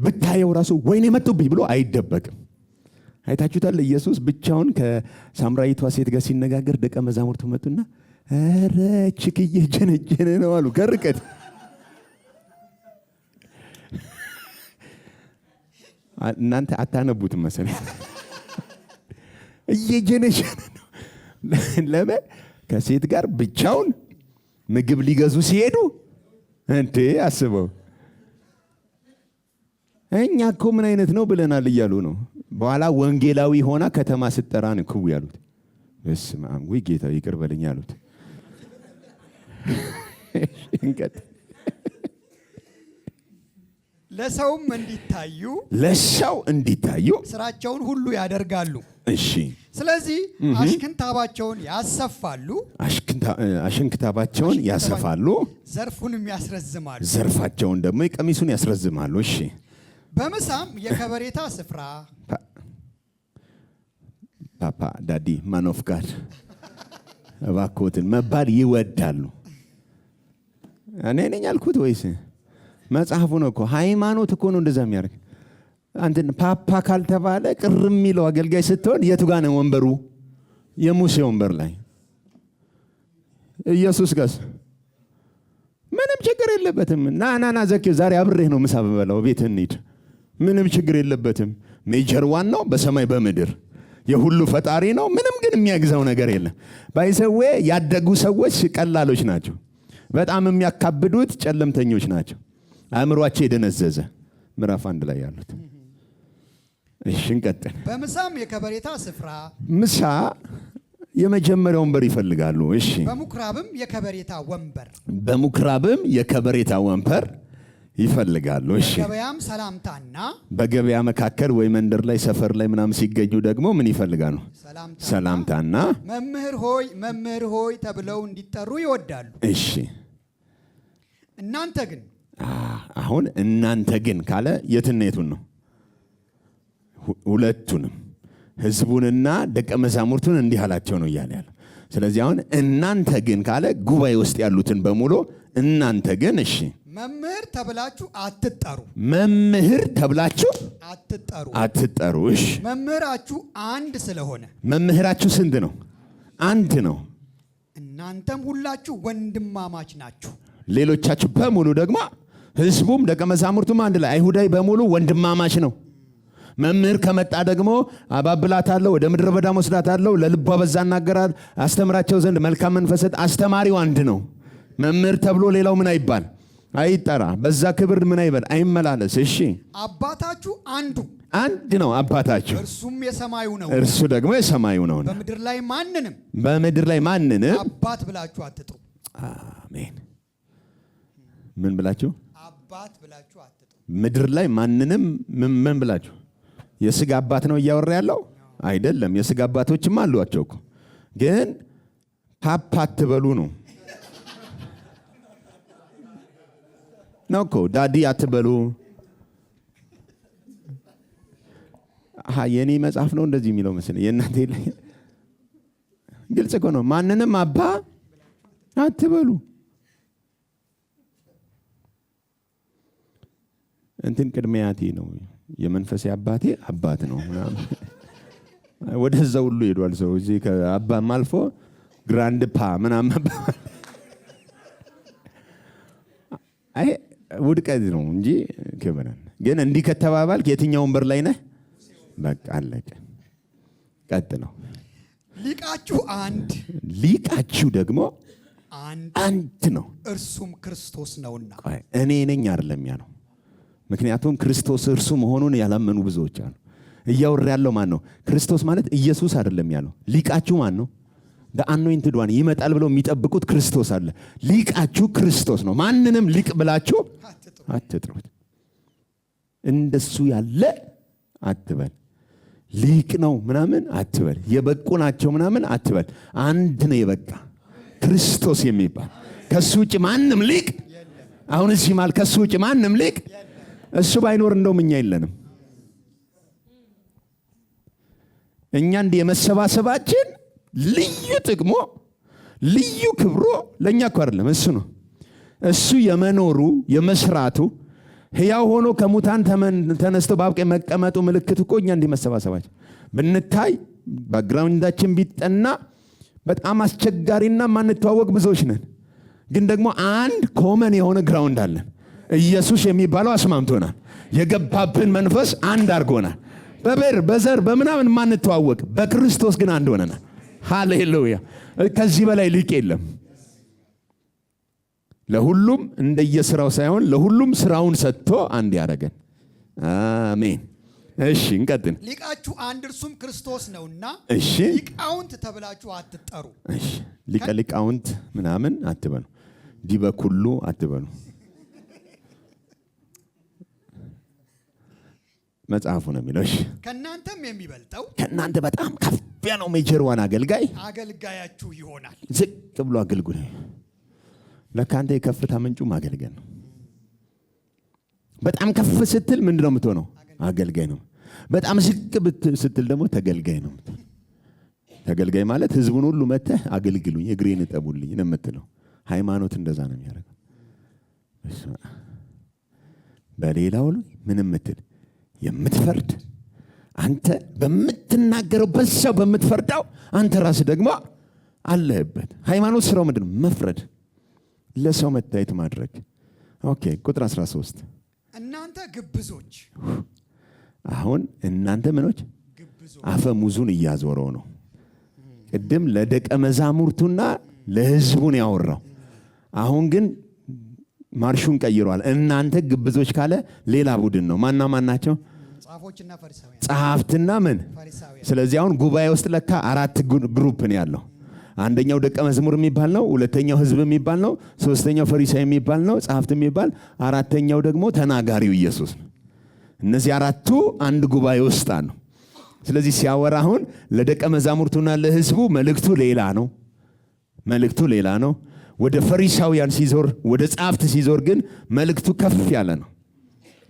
S1: ብታየው ራሱ ወይኔ መጡብኝ ብሎ አይደበቅም። አይታችሁታል። ኢየሱስ ብቻውን ከሳምራዊቷ ሴት ጋር ሲነጋገር ደቀ መዛሙርቱ መጡና ኧረ ችክዬ ጀነጀነ ነው አሉ ከርቀት። እናንተ አታነቡትም መሰለኝ። እየጀነጀነ ነው። ለምን? ከሴት ጋር ብቻውን ምግብ ሊገዙ ሲሄዱ እንዴ አስበው። እኛ እኮ ምን አይነት ነው ብለናል እያሉ ነው። በኋላ ወንጌላዊ ሆና ከተማ ስትጠራ ነው ክው ያሉት። በስመ አብ ወይ ጌታ ይቅር በለኝ አሉት።
S2: ለሰው እንዲታዩ ስራቸውን ሁሉ ያደርጋሉ።
S1: እሺ፣
S2: ስለዚህ አሽክንታባቸውን ያሰፋሉ፣
S1: አሽንክታባቸውን ያሰፋሉ፣
S2: ዘርፉንም ያስረዝማሉ፣
S1: ዘርፋቸውን ደግሞ የቀሚሱን ያስረዝማሉ። እሺ፣
S2: በምሳም የከበሬታ ስፍራ
S1: ፓፓ ዳዲ ማን ኦፍ ጋድ እባክዎትን መባል ይወዳሉ። እኔ ነኝ ያልኩት ወይስ መጽሐፉ ነው? እኮ ሃይማኖት እኮ ነው እንደዛ የሚያደርግ። አንተን ፓፓ ካልተባለ ቅር የሚለው አገልጋይ ስትሆን የቱ ጋር ነው ወንበሩ? የሙሴ ወንበር ላይ። ኢየሱስ ጋር ምንም ችግር የለበትም። ና ዘኪው ዛሬ አብሬህ ነው ምሳ በበላው ቤት እንሂድ ምንም ችግር የለበትም። ሜጀር ዋን ነው በሰማይ በምድር የሁሉ ፈጣሪ ነው። ምንም ግን የሚያግዘው ነገር የለም። ባይሰዌ ያደጉ ሰዎች ቀላሎች ናቸው። በጣም የሚያካብዱት ጨለምተኞች ናቸው። አእምሯቸው የደነዘዘ ምዕራፍ 1 ላይ ያሉት። እሺ እንቀጥል።
S2: በምሳም የከበሬታ ስፍራ
S1: ምሳ የመጀመሪያው ወንበር ይፈልጋሉ። እሺ
S2: በምኩራብም የከበሬታ ወንበር
S1: በምኩራብም የከበሬታ ወንበር ይፈልጋሉ። እሺ
S2: ገበያም ሰላምታና
S1: በገበያ መካከል ወይ መንደር ላይ ሰፈር ላይ ምናምን ሲገኙ ደግሞ ምን ይፈልጋሉ? ሰላምታና
S2: መምህር ሆይ ተብለው እንዲጠሩ ይወዳሉ።
S1: እሺ
S2: እናንተ ግን
S1: አሁን እናንተ ግን ካለ የትነቱን ነው? ሁለቱንም ህዝቡንና ደቀ መዛሙርቱን እንዲህ አላቸው ነው እያለ ያለው። ስለዚህ አሁን እናንተ ግን ካለ ጉባኤ ውስጥ ያሉትን በሙሉ እናንተ ግን እሺ
S2: መምህር ተብላችሁ አትጠሩ።
S1: መምህር ተብላችሁ አትጠሩ። እሺ
S2: መምህራችሁ አንድ ስለሆነ።
S1: መምህራችሁ ስንት ነው? አንድ ነው።
S2: እናንተም ሁላችሁ ወንድማማች ናችሁ።
S1: ሌሎቻችሁ በሙሉ ደግሞ ህዝቡም ደቀ መዛሙርቱም አንድ ላይ አይሁዳዊ በሙሉ ወንድማማች ነው። መምህር ከመጣ ደግሞ አባብላታለሁ፣ ወደ ምድረ በዳ ወስዳታለሁ፣ ለልቧ በዛ እናገራት፣ አስተምራቸው ዘንድ መልካም መንፈስት። አስተማሪው አንድ ነው። መምህር ተብሎ ሌላው ምን አይባል አይጠራ። በዛ ክብር ምን አይበል አይመላለስ። እሺ
S2: አባታችሁ
S1: አንድ ነው አባታችሁ፣
S2: እርሱም የሰማዩ ነው።
S1: እርሱ ደግሞ የሰማዩ ነው።
S2: በምድር ላይ ማንንም አባት ብላችሁ አትጥሩ።
S1: አሜን። ምን ብላችሁ?
S2: አባት ብላችሁ አትጥሩ።
S1: ምድር ላይ ማንንም ምን ብላችሁ? የስጋ አባት ነው እያወራ ያለው አይደለም። የስጋ አባቶችም አሏቸው እኮ፣ ግን ፓፓ አትበሉ ነው እኮ። ዳዲ አትበሉ። የኔ መጽሐፍ ነው እንደዚህ የሚለው መሰለኝ። የእናንተ ላይ ግልጽ እኮ ነው። ማንንም አባ አትበሉ። እንትን ቅድሚያቴ ነው የመንፈሴ አባቴ አባት ነው ምናምን ወደዛ ሁሉ ሄዷል ሰው። እዚህ ከአባም አልፎ ግራንድ ፓ ምናምን አይ ውድቀት ነው እንጂ ክብረን። ግን እንዲህ ከተባባልክ የትኛው ወንበር ላይ ነህ? በቃ አለቀ። ቀጥለው። ሊቃችሁ ደግሞ አንድ ነው፣
S2: እርሱም ክርስቶስ ነውና።
S1: እኔ ነኝ አይደለም ያለው። ምክንያቱም ክርስቶስ እርሱ መሆኑን ያላመኑ ብዙዎች አሉ። እያወራ ያለው ማን ነው? ክርስቶስ ማለት ኢየሱስ አይደለም ያለው። ሊቃችሁ ማን ነው? አኖይንትድ ዋን ይመጣል ብለው የሚጠብቁት ክርስቶስ አለ። ሊቃችሁ ክርስቶስ ነው። ማንንም ሊቅ ብላችሁ አትጥሩት። እንደሱ ያለ አትበል። ሊቅ ነው ምናምን አትበል። የበቁ ናቸው ምናምን አትበል። አንድ ነው የበቃ ክርስቶስ የሚባል። ከሱ ውጭ ማንም ሊቅ አሁን እዚህ ማለት ከሱ ውጭ ማንም ሊቅ እሱ ባይኖር እንደውም እኛ የለንም። እኛ እንዲህ የመሰባሰባችን ልዩ ጥቅሞ ልዩ ክብሮ ለእኛ እኮ አይደለም፣ እሱ ነው። እሱ የመኖሩ የመስራቱ ሕያው ሆኖ ከሙታን ተነስቶ በአብ ቀኝ መቀመጡ ምልክት እኮ እኛ እንዲህ መሰባሰባችን ብንታይ ባክግራውንዳችን ቢጠና በጣም አስቸጋሪና ማንተዋወቅ ብዙዎች ነን። ግን ደግሞ አንድ ኮመን የሆነ ግራውንድ አለን። ኢየሱስ የሚባለው አስማምቶናል። የገባብን መንፈስ አንድ አድርጎናል። በብሔር በዘር በምናምን ማንተዋወቅ በክርስቶስ ግን አንድ ሆነናል። ሃሌሉያ! ከዚህ በላይ ሊቅ የለም። ለሁሉም እንደየስራው ሳይሆን ለሁሉም ስራውን ሰጥቶ አንድ ያደረገን። አሜን። እሺ እንቀጥል።
S2: ሊቃችሁ አንድ እርሱም ክርስቶስ ነውና
S1: እሺ
S2: ሊቃውንት ተብላችሁ አትጠሩ።
S1: እሺ ሊቃውንት ምናምን አትበሉ። ዲበኩሉ አትበሉ። መጽሐፉ ነው የሚለው። እሺ
S2: ከናንተም የሚበልጠው
S1: ከናንተ በጣም ከፍ ያለው ሜጀር ዋን
S2: አገልጋያችሁ ይሆናል።
S1: ዝቅ ብሎ አገልግሉ። ለካንተ የከፍታ ምንጩ ማገልገል ነው። በጣም ከፍ ስትል ምንድነው የምትሆነው? አገልጋይ ነው። በጣም ዝቅ ስትል ደግሞ ተገልጋይ ነው። ተገልጋይ ማለት ህዝቡን ሁሉ መተህ አገልግሉኝ፣ እግሬን እጠቡልኝ ነው የምትለው። ሃይማኖት እንደዛ ነው የሚያደርገው። በሌላው ላይ ምን የምትል የምትፈርድ አንተ በምትናገረው በዛው በምትፈርዳው አንተ ራስህ ደግሞ አለህበት። ሃይማኖት ስራው ምንድነው? መፍረድ፣ ለሰው መታየት ማድረግ። ኦኬ ቁጥር 13
S2: እናንተ ግብዞች
S1: አሁን እናንተ ምኖች አፈሙዙን እያዞረው ነው። ቅድም ለደቀ መዛሙርቱና ለሕዝቡን ያወራው፣ አሁን ግን ማርሹን ቀይሯል። እናንተ ግብዞች ካለ ሌላ ቡድን ነው። ማና ናቸው?
S2: ጸሐፎችና ፈሪሳውያን።
S1: ጸሐፍትና ምን? ስለዚህ አሁን ጉባኤ ውስጥ ለካ 4 ግሩፕ ነው ያለው። አንደኛው ደቀ መዝሙር የሚባል ነው፣ ሁለተኛው ሕዝብ የሚባል ነው፣ ሶስተኛው ፈሪሳዊ የሚባል ነው፣ ጸሐፍት የሚባል፣ አራተኛው ደግሞ ተናጋሪው ኢየሱስ ነው። እነዚህ 4ቱ አንድ ጉባኤ ውስጥ ነው። ስለዚህ ሲያወራ አሁን ለደቀ መዛሙርቱና ለሕዝቡ መልእክቱ ሌላ ነው። ወደ ፈሪሳውያን ሲዞር፣ ወደ ጸሐፍት ሲዞር ግን መልእክቱ ከፍ ያለ ነው።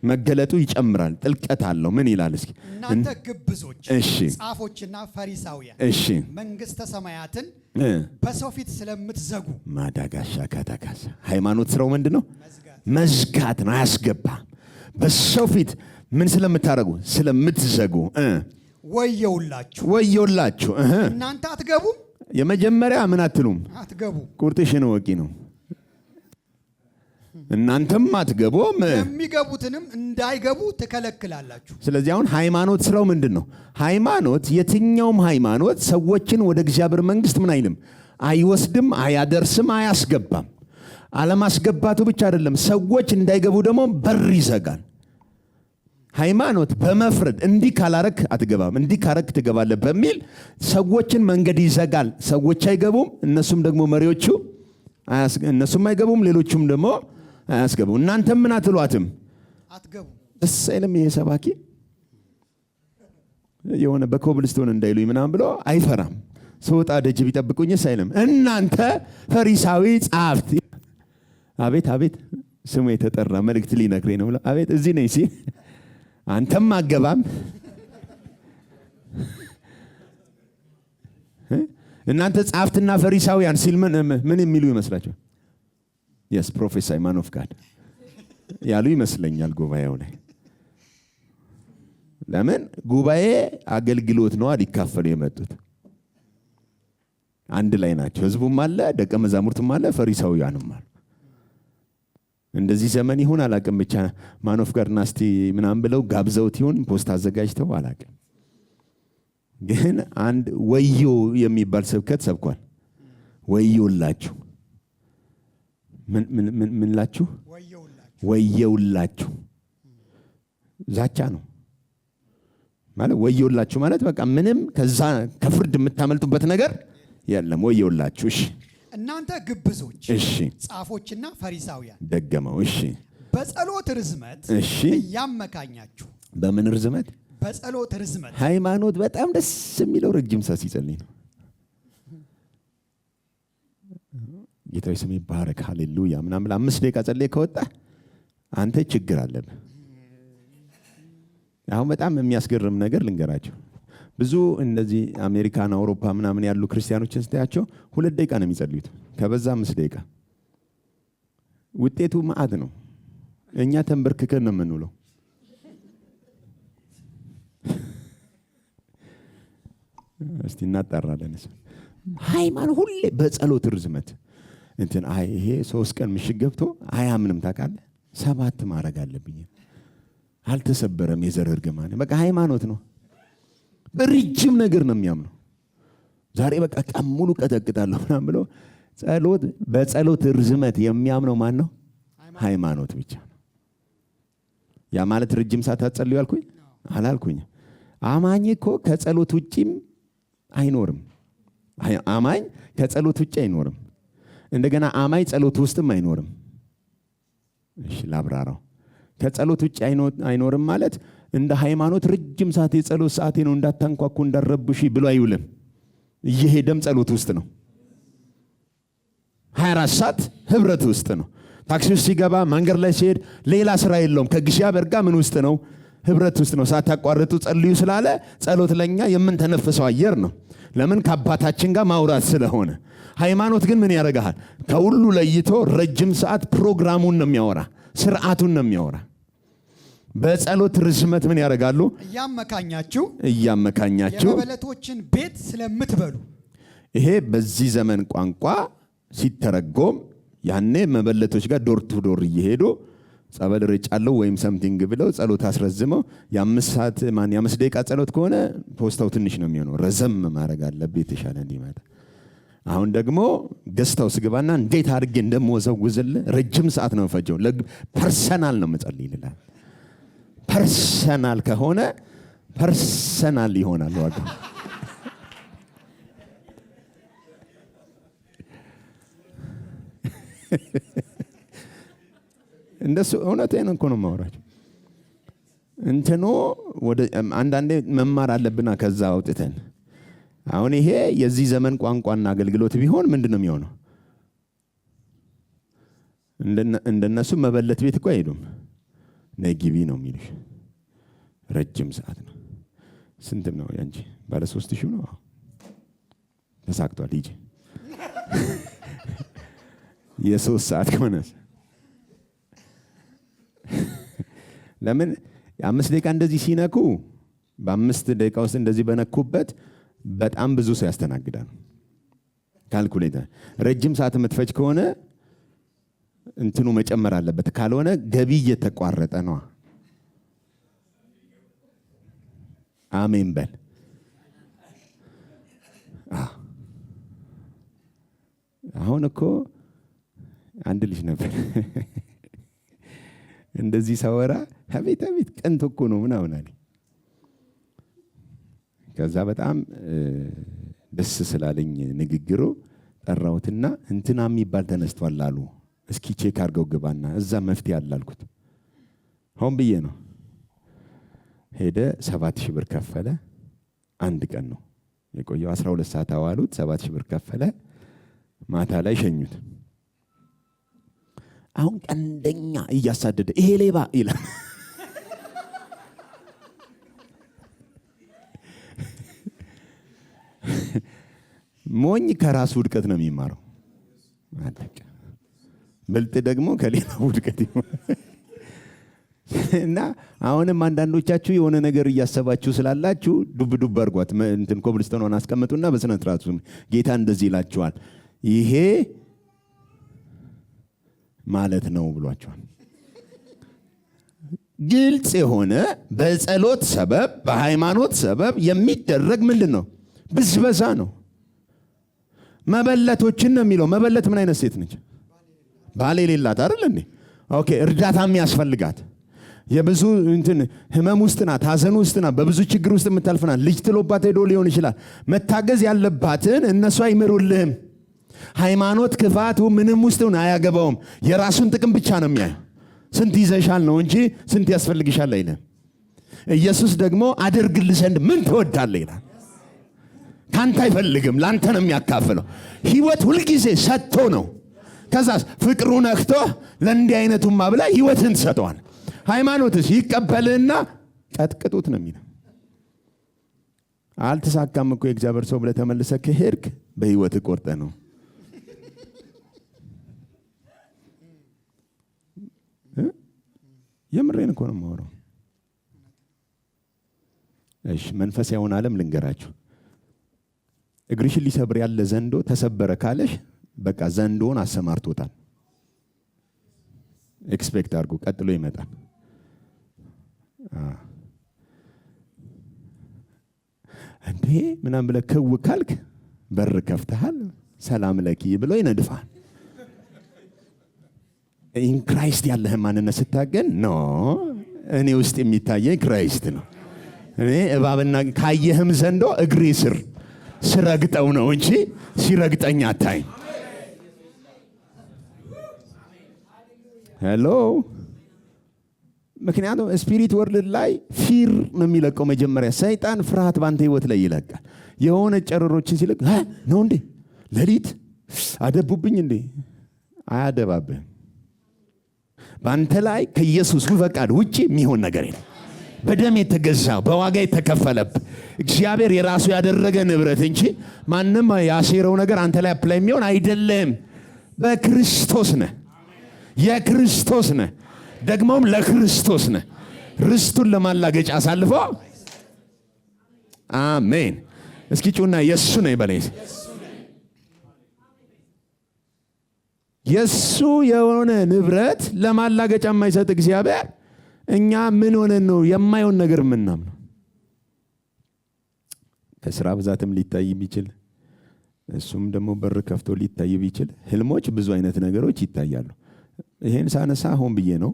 S1: መገለጡ ይጨምራል፣ ጥልቀት አለው። ምን ይላል እስኪ?
S2: እናንተ ግብዞች፣
S1: እሺ፣
S2: ጸሐፎችና ፈሪሳውያን፣
S1: እሺ፣
S2: መንግሥተ ሰማያትን በሰው ፊት ስለምትዘጉ።
S1: ማዳጋሻ ካታካሳ ሃይማኖት ስራው ምንድነው? መዝጋት ነው። አያስገባም። በሰው ፊት ምን ስለምታረጉ? ስለምትዘጉ። ወየውላችሁ።
S2: እናንተ አትገቡም።
S1: የመጀመሪያ ምን አትሉም?
S2: አትገቡ።
S1: ቁርጥሽን ወቂ ነው። እናንተም አትገቡም፣
S2: የሚገቡትንም እንዳይገቡ ትከለክላላችሁ።
S1: ስለዚህ አሁን ሃይማኖት ስራው ምንድነው? ሃይማኖት፣ የትኛውም ሃይማኖት ሰዎችን ወደ እግዚአብሔር መንግስት ምን አይልም? አይወስድም፣ አያደርስም፣ አያስገባም። አለማስገባቱ ብቻ አይደለም፣ ሰዎች እንዳይገቡ ደግሞ በር ይዘጋል። ሃይማኖት በመፍረድ እንዲህ ካላረክ አትገባም፣ እንዲህ ካረክ ትገባለህ በሚል ሰዎችን መንገድ ይዘጋል። ሰዎች አይገቡም፣ እነሱም ደግሞ መሪዎቹ እነሱም አይገቡም፣ ሌሎቹም ደግሞ አያስገቡ። እናንተም ምን አትሏትም?
S2: አትገቡ።
S1: ደስ አይልም? ይሄ ሰባኪ የሆነ በኮብልስቶን እንዳይሉኝ ምናምን ብሎ አይፈራም። ስወጣ ደጅ ቢጠብቁኝስ አይልም? እናንተ ፈሪሳዊ ጸሐፍት። አቤት ስሙ የተጠራ መልእክት ሊነግረኝ ነው። አቤት እዚህ ነኝ ሲል አንተም አገባም። እናንተ ጸሐፍትና ፈሪሳውያን ሲል ምን የሚሉ ይመስላችኋል? የስ ፕሮፌሰር ማን ኦፍ ጋድ ያሉ ይመስለኛል ጉባኤው ላይ። ለምን ጉባኤ አገልግሎት ነው ሊካፈሉ የመጡት። አንድ ላይ ናቸው። ህዝቡም አለ፣ ደቀ መዛሙርቱም አለ፣ ፈሪሳውያንም አለ። እንደዚህ ዘመን ይሁን አላቅም፣ ብቻ ማን ኦፍ ጋድ ናስቲ ምናምን ብለው ጋብዘውት ይሁን ፖስት አዘጋጅተው አላቅም። ግን አንድ ወዮ የሚባል ስብከት ሰብኳል። ወዮላችሁ። ምን ላችሁ? ወየውላችሁ። ዛቻ ነው ማለት። ወየውላችሁ ማለት በቃ ምንም ከዛ ከፍርድ የምታመልጡበት ነገር የለም። ወየውላችሁ። እሺ፣
S2: እናንተ ግብዞች፣
S1: እሺ፣
S2: ጸሐፎችና ፈሪሳውያን።
S1: ደገመው። እሺ፣
S2: በጸሎት ርዝመት እያመካኛችሁ።
S1: በምን ርዝመት?
S2: በጸሎት ርዝመት።
S1: ሃይማኖት በጣም ደስ የሚለው ረጅም ሰዓት ሲጸልይ ነው። ጌታዊ ስም ይባረክ፣ ሃሌሉያ ምናምን 5 ደቂቃ ጸልይ ከወጣ አንተ ችግር አለብህ። አሁን በጣም የሚያስገርም ነገር ልንገራቸው። ብዙ እነዚህ አሜሪካን፣ አውሮፓ ምናምን ያሉ ክርስቲያኖችን ስታያቸው 2 ደቂቃ ነው የሚጸልዩት፣ ከበዛ 5 ደቂቃ። ውጤቱ መዓት ነው። እኛ ተንበርክከን ነው የምንውለው። እስቲ እናጣራለን። ሃይማኖት ሁሌ በጸሎት ርዝመት እንትን ይሄ 3 ቀን ምሽግ ገብቶ አያምንም ታውቃለህ። 7 ማድረግ አለብኝ። አልተሰበረም የዘር እርግማን። በቃ ሃይማኖት ነው። በረጅም ነገር ነው የሚያምነው። ዛሬ በቃ ቀን ሙሉ ቀጠቅጣለሁ ምናምን ብሎ ጸሎት፣ በጸሎት ርዝመት የሚያምነው ማን ነው? ሃይማኖት ብቻ ነው። ያ ማለት ረጅም ሰዓት አትጸልዩ አልኩኝ አላልኩኝ? አማኝ እኮ ከጸሎት ውጪም አይኖርም። አማኝ ከጸሎት ውጪ አይኖርም። እንደገና አማኝ ጸሎት ውስጥም አይኖርም። እሺ ላብራራው። ከጸሎት ውጪ አይኖርም ማለት እንደ ሃይማኖት ረጅም ሰዓት የጸሎት ሰዓቴ ነው እንዳታንኳኩ እንዳረብሺ ብሎ አይውልም። እየሄደም ጸሎት ውስጥ ነው። 24 ሰዓት ህብረት ውስጥ ነው። ታክሲ ውስጥ ሲገባ፣ መንገድ ላይ ሲሄድ ሌላ ስራ የለውም። ከእግዚአብሔር ጋር ምን ውስጥ ነው? ህብረት ውስጥ ነው። ሳታቋርጡ ጸልዩ ስላለ ጸሎት ለኛ የምንተነፍሰው አየር ነው። ለምን? ከአባታችን ጋር ማውራት ስለሆነ። ሃይማኖት ግን ምን ያደርጋል? ከሁሉ ለይቶ ረጅም ሰዓት ፕሮግራሙን ነው የሚያወራ፣ ስርዓቱን ነው የሚያወራ። በጸሎት ርዝመት ምን ያደርጋሉ? እያመካኛችሁ
S2: የመበለቶችን ቤት ስለምትበሉ።
S1: ይሄ በዚህ ዘመን ቋንቋ ሲተረጎም ያኔ መበለቶች ጋር ዶር ቱ ዶር እየሄዱ ጸበል ርጫለሁ ወይም ሰምቲንግ ብለው ጸሎት አስረዝመው የ5 ደቂቃ ጸሎት ከሆነ ፖስታው ትንሽ ነው የሚሆነው። ረዘም ማድረግ አለበት የተሻለ እንዲመጣ። አሁን ደግሞ ገስታው ስግባና እንዴት አድርጌ እንደምወዘውዝል ረጅም ሰዓት ነው ፈጀው። ፐርሰናል ነው መጸልይ ይላል። ፐርሰናል ከሆነ ፐርሰናል ይሆናል ዋጋ። እንደሱ እውነቴን እኮ ነው የማወራቸው። እንትኑ ወደ አንዳንዴ መማር አለብና ከዛ አውጥተን አሁን ይሄ የዚህ ዘመን ቋንቋና አገልግሎት ቢሆን ምንድነው የሚሆነው? እንደነሱ መበለት ቤት እኮ አይሄዱም። ነግቢ ነው የሚሉሽ። ረጅም ሰዓት ነው። ስንት ነው ያንቺ? ባለ 3000 ነው። ተሳክቷል። ሂጂ የ3 ሰዓት ከሆነ ለምን 5 ደቂቃ እንደዚህ ሲነኩ በ5 ደቂቃ ውስጥ እንደዚህ በነኩበት በጣም ብዙ ሰው ያስተናግዳል። ካልኩሌተር ረጅም ሰዓት የምትፈጅ ከሆነ እንትኑ መጨመር አለበት። ካልሆነ ገቢ እየተቋረጠ ነው። አሜን በል። አሁን እኮ አንድ ልጅ ነበር እንደዚህ ሳወራ አቤት ቀንቶ እኮ ነው ምናምን አለኝ። ከዛ በጣም ደስ ስላለኝ ንግግሩ ጠራሁትና እንትና የሚባል ተነስቷል አሉ። እስኪ ቼክ አድርገው ግባና እዛ መፍትሄ አለ አልኩት። ሆን ብዬ ነው። ሄደ 7000 ብር ከፈለ። አንድ ቀን ነው የቆየው። 12 ሰዓት አዋሉት። 7000 ብር ከፈለ። ማታ ላይ ሸኙት። አሁን ቀንደኛ እያሳደደ ይሄ ሌባ ይላል። ሞኝ ከራሱ ውድቀት ነው የሚማረው። ብልጥ ደግሞ ከሌላ ውድቀት ይማራል። እና አሁንም አንዳንዶቻችሁ የሆነ ነገር እያሰባችሁ ስላላችሁ ዱብ አድርጓት። እንትን ኮብልስቶን አስቀምጡና በስነ ስርዓቱ ጌታ እንደዚህ ይላችኋል፣ ይሄ ማለት ነው ብሏቸዋል። ግልጽ የሆነ በጸሎት ሰበብ በሃይማኖት ሰበብ የሚደረግ ምንድን ነው? ብዝበዛ ነው። መበለቶችን ነው የሚለው። መበለት ምን አይነት ሴት ነች? ባል የሌላት አይደል እንዴ? ኦኬ፣ እርዳታ የሚያስፈልጋት የብዙ እንትን ህመም ውስጥ ናት፣ ሐዘን ውስጥ ናት፣ በብዙ ችግር ውስጥ የምታልፍ ናት። ልጅ ትሎባት ሄዶ ሊሆን ይችላል። መታገዝ ያለባትን እነሱ አይምሩልህም። ሃይማኖት ክፋቱ ምንም ውስጥ አያገባውም። የራሱን ጥቅም ብቻ ነው የሚያየው። ስንት ይዘሻል ነው እንጂ ስንት ያስፈልግሻል አይልም። ኢየሱስ ደግሞ አደርግልህ ዘንድ ምን ትወዳለህ ይላል። ካንተ አይፈልግም፣ ላንተ ነው የሚያካፍለው። ህይወት ሁልጊዜ ሰጥቶ ነው። ከዛስ ፍቅሩ ነክቶ ለእንዲህ አይነቱማ ብላ ህይወትን ትሰጠዋል። ሃይማኖትስ ይቀበልህና ቀጥቅጡት ነው የሚለው። አልተሳካም እኮ የእግዚአብሔር ሰው ብለህ ተመልሰህ ከሄድክ በህይወት ቆርጠ ነው። የምሬን እኮ ነው የማወራው። እሺ፣ መንፈሳዊውን ዓለም ልንገራችሁ። እግርሽን ሊሰብር ያለ ዘንዶ ተሰበረ ካለሽ በቃ ዘንዶውን አሰማርቶታል። ኤክስፔክት አድርጉ፣ ቀጥሎ ይመጣል። እንዴ ምናምን ብለህ ክው ካልክ በር ከፍተሃል፣ ሰላም ለኪ ብሎ ይነድፋል። ኢን ክራይስት ያለህን ማንነት ስታገን ኖ እኔ ውስጥ የሚታየኝ ክራይስት ነው። እኔ እባብና ካየህም ዘንዶ እግሬ ስር ስረግጠው ነው እንጂ ሲረግጠኝ አታይ። ሄሎ። ምክንያቱም ስፒሪት ወርልድ ላይ ፊር ነው የሚለቀው። መጀመሪያ ሰይጣን ፍርሃት ባንተ ህይወት ላይ ይለቃል። የሆነ ጨረሮችን ሲለቅ ነው እንዴ ሌሊት አደቡብኝ እንዴ? አያደባብህም። በአንተ ላይ ከኢየሱስ ፈቃድ ውጪ የሚሆን ነገር የለም። በደም የተገዛ በዋጋ የተከፈለብ እግዚአብሔር የራሱ ያደረገ ንብረት እንጂ ማንም ያሴረው ነገር አንተ ላይ አፕላይ የሚሆን አይደለም። በክርስቶስ ነህ፣ የክርስቶስ ነህ፣ ደግሞም ለክርስቶስ ነህ። ርስቱን ለማላገጫ አሳልፎ አሜን። እስኪ ጩና የሱ ነኝ በለኝ። የሱ የሆነ ንብረት ለማላገጫ የማይሰጥ እግዚአብሔር እኛ ምን ሆነን ነው የማይሆን ነገር ምናምነው? ከስራ ብዛትም ሊታይ ቢችል እሱም ደግሞ በር ከፍቶ ሊታይ ቢችል ህልሞች ብዙ አይነት ነገሮች ይታያሉ። ይሄን ሳነሳ ሆን ብዬ ነው።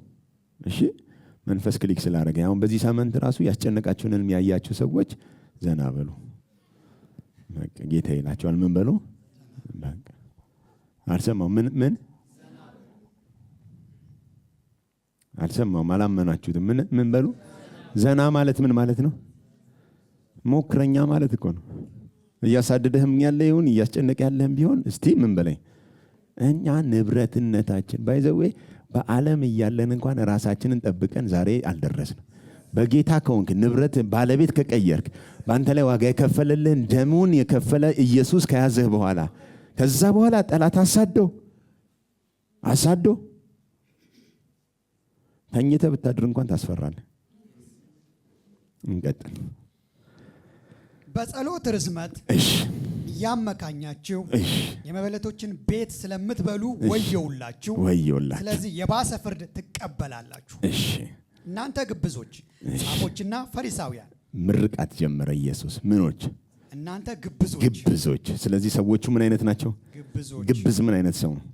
S1: እሺ መንፈስ ክሊክ ስላደረገ አሁን በዚህ ሳምንት ራሱ ያስጨነቃችሁንን የሚያያችሁ ሰዎች ዘና በሉ። በቃ ጌታ ይላችኋል። ምን በሉ? በቃ አልሰማው ምን አልሰማውም፣ አላመናችሁትም። ምን በሉ? ዘና ማለት ምን ማለት ነው? ሞክረኛ ማለት እኮ ነው። እያሳደደህም ያለ ይሁን እያስጨነቀ ያለህም ቢሆን እስቲ ምን በለኝ። እኛ ንብረትነታችን ባይዘዌ በዓለም እያለን እንኳን ራሳችንን ጠብቀን ዛሬ አልደረስንም። በጌታ ከሆንክ ንብረት ባለቤት ከቀየርክ በአንተ ላይ ዋጋ የከፈለልህን ደሙን የከፈለ ኢየሱስ ከያዘህ በኋላ ከዛ በኋላ ጠላት አሳዶ ተኝተህ ብታድር እንኳን ታስፈራለህ። እንቀጥል።
S2: በጸሎት ርዝመት እያመካኛችሁ የመበለቶችን ቤት ስለምትበሉ ወየውላችሁ። ስለዚህ የባሰ ፍርድ ትቀበላላችሁ። እናንተ ግብዞች ጻፎችና ፈሪሳውያን።
S1: ምርቃት ጀመረ ኢየሱስ። ምኖች?
S2: እናንተ ግብዞች።
S1: ስለዚህ ሰዎቹ ምን አይነት ናቸው? ግብዝ ምን አይነት ሰው ነው?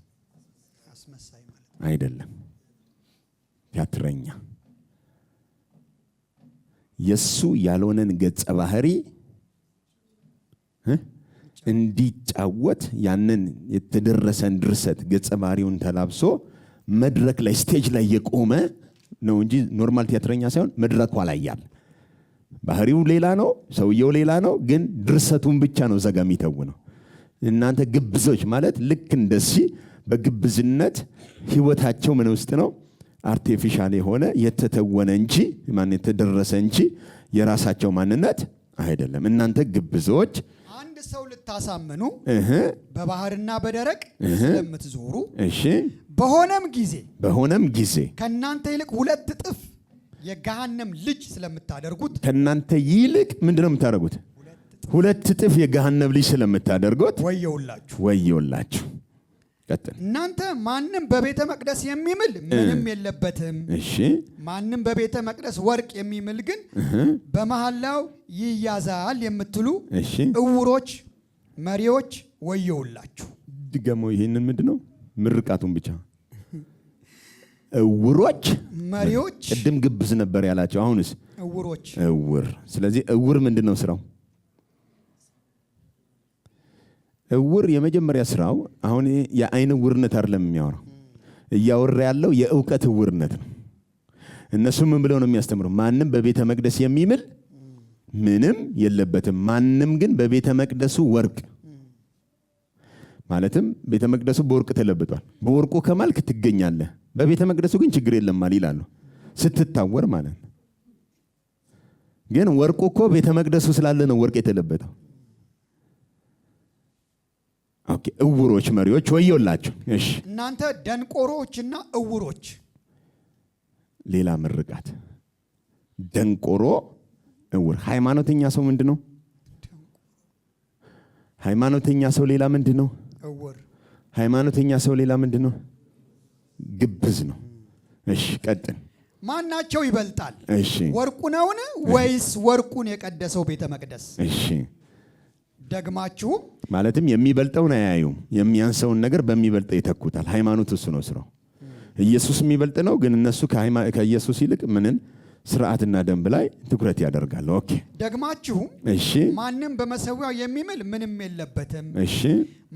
S2: አስመሳይ ማለት
S1: አይደለም፣ ቲያትረኛ። የሱ ያልሆነን ገጸ ባህሪ እንዲጫወት ያንን የተደረሰን ድርሰት ገጸ ባህሪውን ተላብሶ መድረክ ላይ ስቴጅ ላይ የቆመ ነው እንጂ ኖርማል ቲያትረኛ ሳይሆን መድረኩ ላይ ያለ ባህሪው ሌላ ነው፣ ሰውየው ሌላ ነው፣ ግን ድርሰቱን ብቻ ነው ዘጋ የሚተውነው። እናንተ ግብዞች ማለት ልክ እንደዚህ በግብዝነት ህይወታቸው ምን ውስጥ ነው? አርቲፊሻል የሆነ የተተወነ እንጂ ማን የተደረሰ እንጂ የራሳቸው ማንነት አይደለም። እናንተ ግብዞች
S2: አንድ ሰው ልታሳምኑ በባህርና በደረቅ ስለምትዞሩ በሆነም ጊዜ ከናንተ ይልቅ 2 እጥፍ የገሃነም ልጅ ስለምታደርጉት
S1: ከናንተ ይልቅ ምንድነው የምታደርጉት? 2 እጥፍ የገሃነም ልጅ ስለምታደርጉት ወየውላችሁ። ቀጥል።
S2: እናንተ ማንም በቤተ መቅደስ የሚምል ምንም የለበትም። ማንም በቤተ መቅደስ ወርቅ የሚምል ግን በመሐላው ይያዛል የምትሉ እውሮች መሪዎች ወየውላችሁ።
S1: ድገሞ ይሄንን ምንድነው? ምርቃቱን ብቻ እውሮች
S2: መሪዎች።
S1: ቅድም ግብዝ ነበር ያላቸው፣ አሁንስ እውር። ስለዚህ እውር ምንድነው ስራው? እውር የመጀመሪያ ስራው አሁን የአይን እውርነት አይደለም የሚያወራው፣ እያወራ ያለው የእውቀት እውርነት ነው። እነሱ ምን ብለው ነው የሚያስተምሩ? ማንም በቤተ መቅደስ የሚምል ምንም የለበትም። ማንም ግን በቤተ መቅደሱ ወርቅ ማለትም ቤተ መቅደሱ በወርቅ ተለብጧል። በወርቁ ከማልክ ትገኛለህ፣ በቤተ መቅደሱ ግን ችግር የለም ማለት ይላሉ። ስትታወር ማለት ነው። ግን ወርቁ እኮ ቤተ መቅደሱ ስላለ ነው ወርቅ የተለበጠው። ኦኬ፣ እውሮች መሪዎች ወየውላችሁ። እሺ፣
S2: እናንተ ደንቆሮችና እውሮች።
S1: ሌላ ምርቃት። ደንቆሮ እውር። ሃይማኖተኛ ሰው ምንድነው? ሃይማኖተኛ ሰው ሌላ ምንድነው?
S2: እውር።
S1: ሃይማኖተኛ ሰው ሌላ ምንድነው? ግብዝ ነው። እሺ፣ ቀጥል።
S2: ማናቸው ይበልጣል? ወርቁ ነውን ወይስ ወርቁን የቀደሰው ቤተ መቅደስ?
S1: እሺ፣
S2: ደግማችሁ
S1: ማለትም የሚበልጠውን አያዩም፣ የሚያንሰውን ነገር በሚበልጠው ይተኩታል። ሃይማኖት እሱ ነው ስራው። ኢየሱስ የሚበልጥ ነው፣ ግን እነሱ ከኢየሱስ ይልቅ ምንን ስርዓትና ደንብ ላይ ትኩረት ያደርጋሉ። ኦኬ፣
S2: ደግማችሁ
S1: እሺ፣
S2: ማንም በመሰዊያው የሚምል ምንም የለበትም።
S1: እሺ፣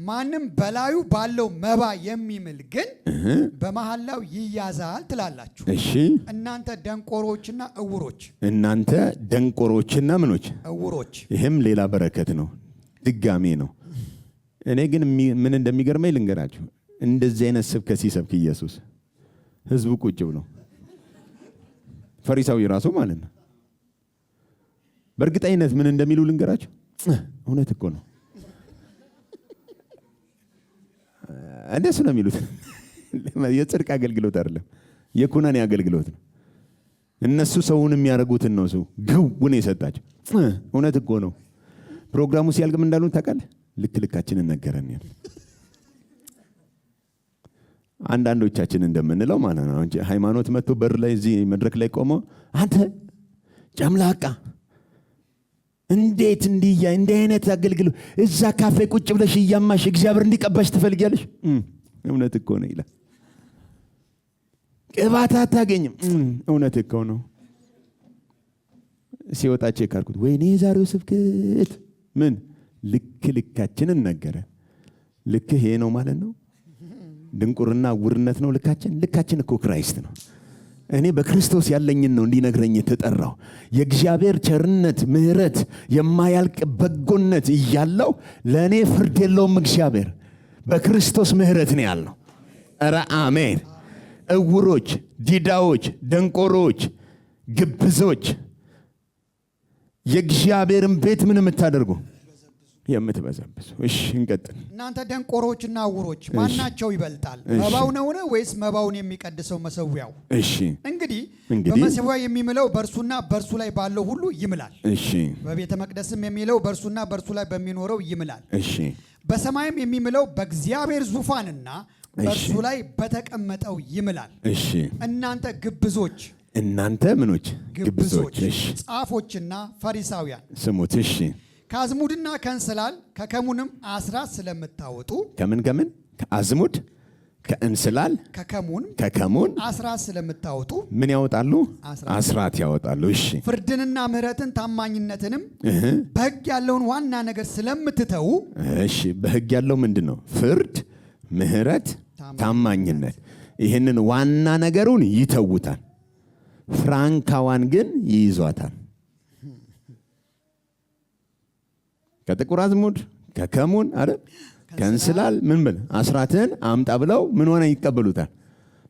S2: ማንም በላዩ ባለው መባ የሚምል ግን በመሐላው ይያዛል ትላላችሁ።
S1: እሺ፣
S2: እናንተ ደንቆሮችና እውሮች።
S1: እናንተ ደንቆሮችና ምኖች?
S2: እውሮች።
S1: ይሄም ሌላ በረከት ነው፣ ድጋሜ ነው። እኔ ግን ምን እንደሚገርመኝ ልንገራችሁ። እንደዚህ አይነት ስብከት ሲሰብክ ኢየሱስ ህዝቡ ቁጭ ብሎ ፈሪሳዊ ራሱ ማለት ነው። በእርግጠኝነት ምን እንደሚሉ ልንገራችሁ። እውነት እኮ ነው፣ እንደሱ ነው የሚሉት። የጽድቅ አገልግሎት አይደለም፣ የኩነኔ አገልግሎት ነው። እነሱ ሰውን የሚያደርጉትን ነው ሰው ግውን የሰጣቸው። እውነት እኮ ነው። ፕሮግራሙ ሲያልቅም እንዳሉ ታውቃለህ። ልክ ልካችንን ነገረን። አንዳንዶቻችን እንደምንለው ማለት ነው እንጂ ሃይማኖት መጥቶ በር ላይ እዚህ መድረክ ላይ ቆሞ አንተ ጨምላቃ እንዴት እንዲያ እንደ አይነት አገልግሎ እዛ ካፌ ቁጭ ብለሽ እያማሽ እግዚአብሔር እንዲቀባሽ ትፈልጊያለሽ? እውነት እኮ ነው ይላል። ቅባት አታገኝም? እውነት እኮ ነው። ሲወጣች ካልኩት ወይኔ ዛሬው ስብከት ምን ልካችንን ነገረ። ልክ ይሄ ነው ማለት ነው። ድንቁርና ውርነት ነው ልካችን እኮ ክራይስት ነው። እኔ በክርስቶስ ያለኝን ነው እንዲነግረኝ የተጠራው። የእግዚአብሔር ቸርነት ምሕረት የማያልቅ በጎነት እያለው ለእኔ ፍርድ የለውም። እግዚአብሔር በክርስቶስ ምሕረት ነው ያለው። ኧረ አሜን። እውሮች፣ ዲዳዎች፣ ደንቆሮች፣ ግብዞች የእግዚአብሔርን ቤት ምን የምታደርጉ የምትበዘብዙ። እሺ እንቀጥል።
S2: እናንተ ደንቆሮችና ዕውሮች ማናቸው ይበልጣል? መባው ነውን ወይስ መባውን የሚቀድሰው መሰዊያው?
S1: እሺ
S2: እንግዲህ በመሰዊያው የሚምለው በእርሱና በእርሱ ላይ ባለው ሁሉ ይምላል።
S1: እሺ
S2: በቤተ መቅደስም የሚለው በእርሱና በእርሱ ላይ በሚኖረው ይምላል።
S1: እሺ
S2: በሰማይም የሚምለው በእግዚአብሔር ዙፋንና በእርሱ ላይ በተቀመጠው ይምላል።
S1: እሺ
S2: እናንተ ግብዞች፣
S1: እናንተ ምኖች ግብዞች፣ እሺ
S2: ጻፎችና ፈሪሳውያን
S1: ስሙት። እሺ
S2: ከአዝሙድና ከእንስላል ከከሙንም አስራት ስለምታወጡ
S1: ከምን ከአዝሙድ ከእንስላል ከከሙን
S2: አስራት ስለምታወጡ
S1: ምን ያወጣሉ? አስራት ያወጣሉ። እሺ
S2: ፍርድንና ምሕረትን ታማኝነትንም በሕግ ያለውን ዋና ነገር ስለምትተዉ።
S1: እሺ በሕግ ያለው ምንድነው? ፍርድ፣ ምሕረት፣ ታማኝነት። ይህንን ዋና ነገሩን ይተውታል። ፍራንካዋን ግን ይይዟታል። ከጥቁር አዝሙድ ከከሙን አይደል ከእንስላል ምን ብል አስራትን አምጣ ብለው ምን ሆነ ይቀበሉታል።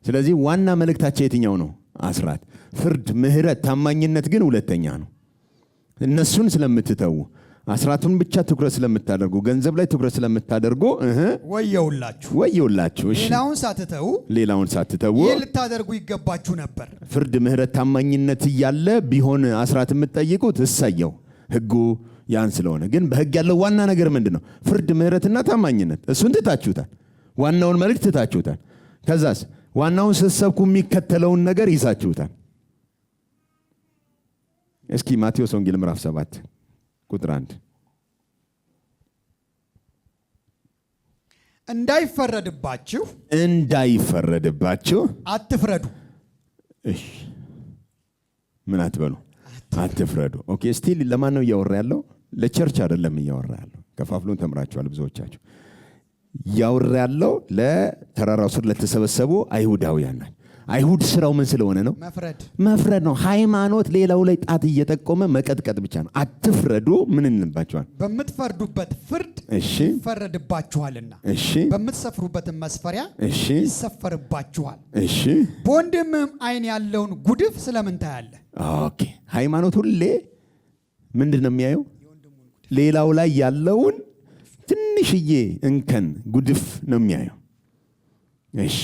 S1: ስለዚህ ዋና መልእክታቸው የትኛው ነው? አስራት፣ ፍርድ፣ ምሕረት፣ ታማኝነት ግን ሁለተኛ ነው። እነሱን ስለምትተው አስራቱን ብቻ ትኩረት ስለምታደርጉ ገንዘብ ላይ ትኩረት ስለምታደርጉ ወየውላችሁ። እሺ ሌላውን ሳትተው
S2: ይህ ልታደርጉ ይገባችሁ ነበር።
S1: ፍርድ፣ ምሕረት፣ ታማኝነት እያለ ቢሆን አስራት የምትጠይቁት እሰየው፣ ሕጉ ያን ስለሆነ። ግን በሕግ ያለው ዋና ነገር ምንድነው? ፍርድ፣ ምሕረትና ታማኝነት። እሱን ትታችሁታል። ዋናውን መልእክት ትታችሁታል። ከዛስ ዋናውን ስትሰብኩ የሚከተለውን ነገር ይዛችሁታል። እስኪ ማቴዎስ ወንጌል ምዕራፍ 7 ቁጥር 1 እንዳይፈረድባችሁ
S2: አትፍረዱ።
S1: እሺ ምን አትበሉ? አትፍረዱ። ኦኬ ስቲል ለማን ነው እያወራ ያለው? ለቸርች አይደለም እያወራ ያለው። ከፋፍሎን ተምራችኋል ብዙዎቻችሁ። እያወራ ያለው ለተራራው ስር ለተሰበሰቡ አይሁዳውያን ናቸው። አይሁድ ስራው ምን ስለሆነ ነው? መፍረድ ነው። ሃይማኖት ሌላው ላይ ጣት እየጠቆመ መቀጥቀጥ ብቻ ነው። አትፍረዱ። ምን እንባችኋል?
S2: በምትፈርዱበት ፍርድ ይፈረድባችኋልና፣ በምትሰፍሩበት መስፈሪያ ይሰፈርባችኋል። በወንድምህም ዓይን ያለውን ጉድፍ ስለምን ታያለህ?
S1: ኦኬ ሃይማኖት ሁሌ ምንድን ነው የሚያየው? ሌላው ላይ ያለውን ትንሽዬ እንከን ጉድፍ ነው የሚያየው። እሺ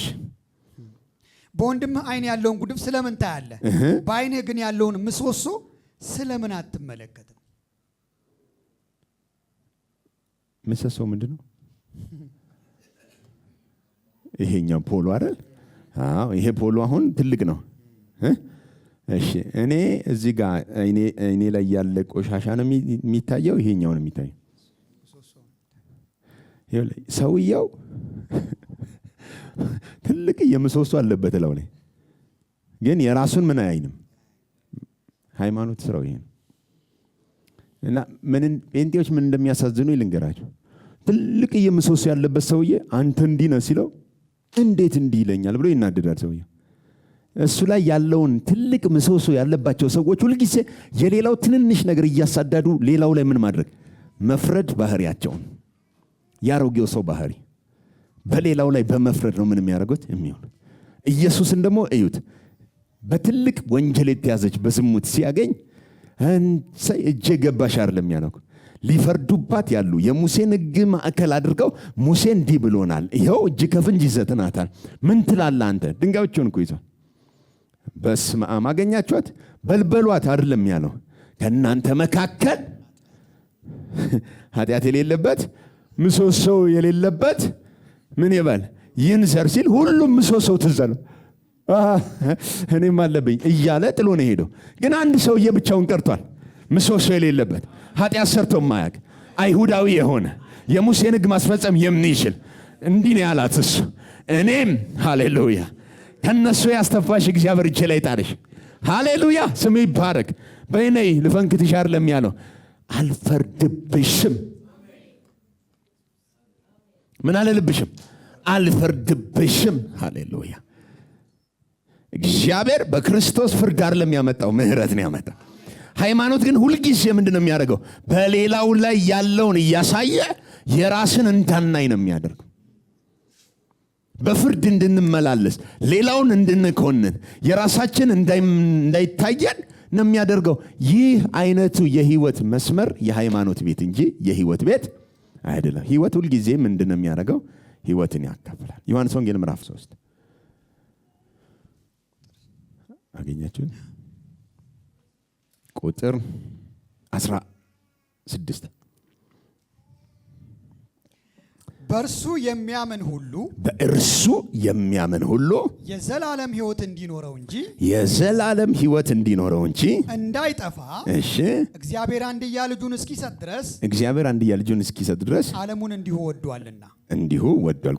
S2: በወንድምህ ዓይን ያለውን ጉድፍ ስለምን ታያለህ? በዓይንህ ግን ያለውን ምሰሶ ስለምን አትመለከትም?
S1: ምሰሶ ምንድን ነው? ይሄኛው ፖሎ አይደል? አዎ ይሄ ፖሎ አሁን ትልቅ ነው። እሺ እኔ እዚህ ጋር እኔ ላይ ያለ ቆሻሻ ነው የሚታየው፣ ይሄኛው ነው የሚታየው። ሰውየው ትልቅ የምሰሶ አለበት ለው ላይ ግን የራሱን ምን አይንም። ሃይማኖት ስራው ይሄ ነው። እና ጴንጤዎች ምን እንደሚያሳዝኑ ልንገራችሁ። ትልቅ የምሰሶ ያለበት ሰውዬ አንተ እንዲህ ነህ ሲለው እንዴት እንዲህ ይለኛል ብሎ ይናደዳል ሰውዬው። እሱ ላይ ያለውን ትልቅ ምሰሶ ያለባቸው ሰዎች ሁልጊዜ የሌላው ትንንሽ ነገር እያሳዳዱ ሌላው ላይ ምን ማድረግ? መፍረድ ባህሪያቸውን ያሮጌው ሰው ባህሪ በሌላው ላይ በመፍረድ ነው ምን የሚያደርጉት የሚሆን። ኢየሱስን ደግሞ እዩት። በትልቅ ወንጀል የተያዘች በዝሙት ሲያገኝ እጄ ገባሽ አይደለም ያለው። ሊፈርዱባት ያሉ የሙሴን ሕግ ማዕከል አድርገው ሙሴ እንዲህ ብሎናል፣ ይኸው እጅ ከፍንጅ ይዘትናታል፣ ምን ትላለህ አንተ? ድንጋዮቹን እኮ ይዟል። በስመ አብ አገኛችኋት በልበሏት አይደለም ያለው። ከእናንተ መካከል ኃጢአት የሌለበት ምሰሶ የሌለበት ምን ይበል ይንዘር ሲል ሁሉም ምሰሶው ትዝ አለው። እኔም አለብኝ እያለ ጥሎ ነው ሄደው። ግን አንድ ሰውዬ ብቻውን ቀርቷል። ምሰሶ የሌለበት ኃጢአት ሰርቶ ማያውቅ አይሁዳዊ የሆነ የሙሴን ሕግ ማስፈጸም የሚችል እንዲህ ነው ያላት እሱ። እኔም ሃሌሉያ ከነሱ ያስተፋሽ እግዚአብሔር እጄ ላይ ጣለሽ። ሃሌሉያ ስሙ ይባረክ። በእኔ ልፈንክትሽ አይደለም ያለው፣ አልፈርድብሽም። ምን አልልብሽም? አልፈርድብሽም። ሃሌሉያ እግዚአብሔር በክርስቶስ ፍርድ አይደለም ያመጣው፣ ምህረት ነው ያመጣው። ሃይማኖት ግን ሁልጊዜ ምንድን ነው የሚያደርገው? በሌላው ላይ ያለውን እያሳየ የራስን እንዳናይ ነው የሚያደርገው። በፍርድ እንድንመላለስ፣ ሌላውን እንድንኮንን፣ የራሳችን እንዳይታየን ነው የሚያደርገው። ይህ አይነቱ የህይወት መስመር የሃይማኖት ቤት እንጂ የህይወት ቤት አይደለም። ህይወት ሁልጊዜ ምንድን ነው የሚያደርገው? ህይወትን ያካፍላል። ዮሐንስ ወንጌል ምዕራፍ 3 አገኛችሁ? ቁጥር 16
S2: በእርሱ የሚያምን ሁሉ የዘላለም ሕይወት እንዲኖረው እንጂ እንዳይጠፋ እግዚአብሔር አንድያ ልጁን እስኪሰጥ ድረስ ዓለሙን እንዲሁ ወዷልና።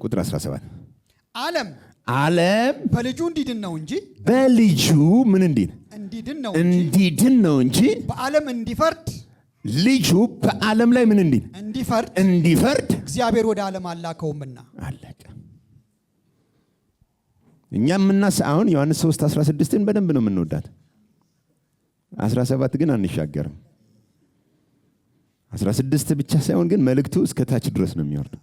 S1: ቁጥር 17
S2: ዓለም በልጁ እንዲድን ነው እንጂ
S1: እንዲድን ነው እንጂ
S2: በዓለም እንዲፈርድ
S1: ልጁ በዓለም ላይ ምን እንዲፈርድ
S2: እግዚአብሔር ወደ ዓለም አላከውምና።
S1: አለቀ። እኛም አሁን ዮሐንስ 3:16ን በደንብ ነው የምንወዳት። 17 ግን አንሻገርም። 16 ብቻ ሳይሆን ግን መልእክቱ እስከ ታች ድረስ ነው የሚወርደው።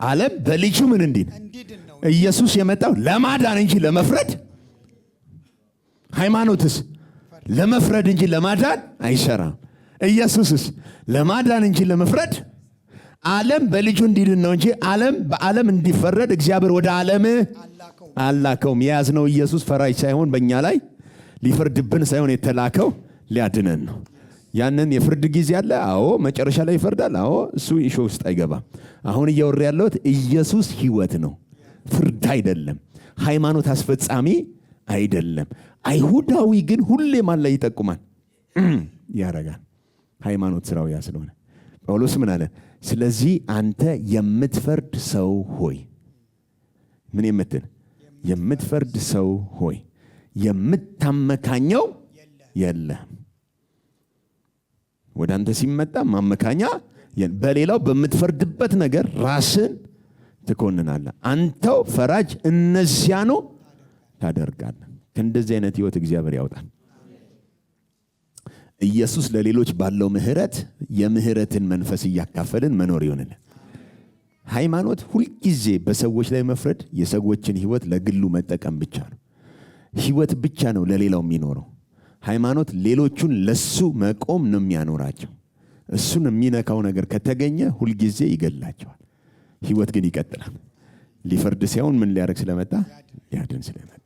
S1: ዓለም በልጁ ምን እንዲድን ነው። ኢየሱስ የመጣው ለማዳን እንጂ ለመፍረድ፣ ሃይማኖትስ ለመፍረድ እንጂ ለማዳን አይሰራም። ኢየሱስስ ለማዳን እንጂ ለመፍረድ፣ ዓለም በልጁ እንዲድን ነው እንጂ ዓለም በዓለም እንዲፈረድ እግዚአብሔር ወደ ዓለም አላከውም። የያዝነው ኢየሱስ ፈራጅ ሳይሆን በእኛ ላይ ሊፈርድብን ሳይሆን የተላከው ሊያድነን ነው። ያንን የፍርድ ጊዜ አለ። አዎ መጨረሻ ላይ ይፈርዳል። አዎ እሱ ኢሹ ውስጥ አይገባም። አሁን እያወራ ያለሁት ኢየሱስ ሕይወት ነው፣ ፍርድ አይደለም። ሃይማኖት አስፈጻሚ አይደለም። አይሁዳዊ ግን ሁሌ ማን ላይ ይጠቁማል? ያረጋል። ሃይማኖት ስራው ያ ስለሆነ ጳውሎስ ምን አለ? ስለዚህ አንተ የምትፈርድ ሰው ሆይ፣ ምን የምትፈርድ ሰው ሆይ የምታመካኘው የለህም። ወደ አንተ ሲመጣ ማመካኛ በሌላው በምትፈርድበት ነገር ራስን ትኮንናለህ። አንተው ፈራጅ እነዚያኑ ታደርጋለህ። ከእንደዚህ አይነት ህይወት እግዚአብሔር ያውጣል። ኢየሱስ ለሌሎች ባለው ምህረት የምህረትን መንፈስ እያካፈልን መኖር ይሆንልን። ሃይማኖት ሁልጊዜ በሰዎች ላይ መፍረድ፣ የሰዎችን ህይወት ለግሉ መጠቀም ብቻ ነው። ህይወት ብቻ ነው ለሌላው የሚኖረው። ሃይማኖት ሌሎቹን ለሱ መቆም ነው የሚያኖራቸው። እሱን የሚነካው ነገር ከተገኘ ሁልጊዜ ይገላቸዋል። ህይወት ግን ይቀጥላል። ሊፈርድ ሳይሆን ምን ሊያደርግ ስለመጣ? ሊያድን ስለመጣ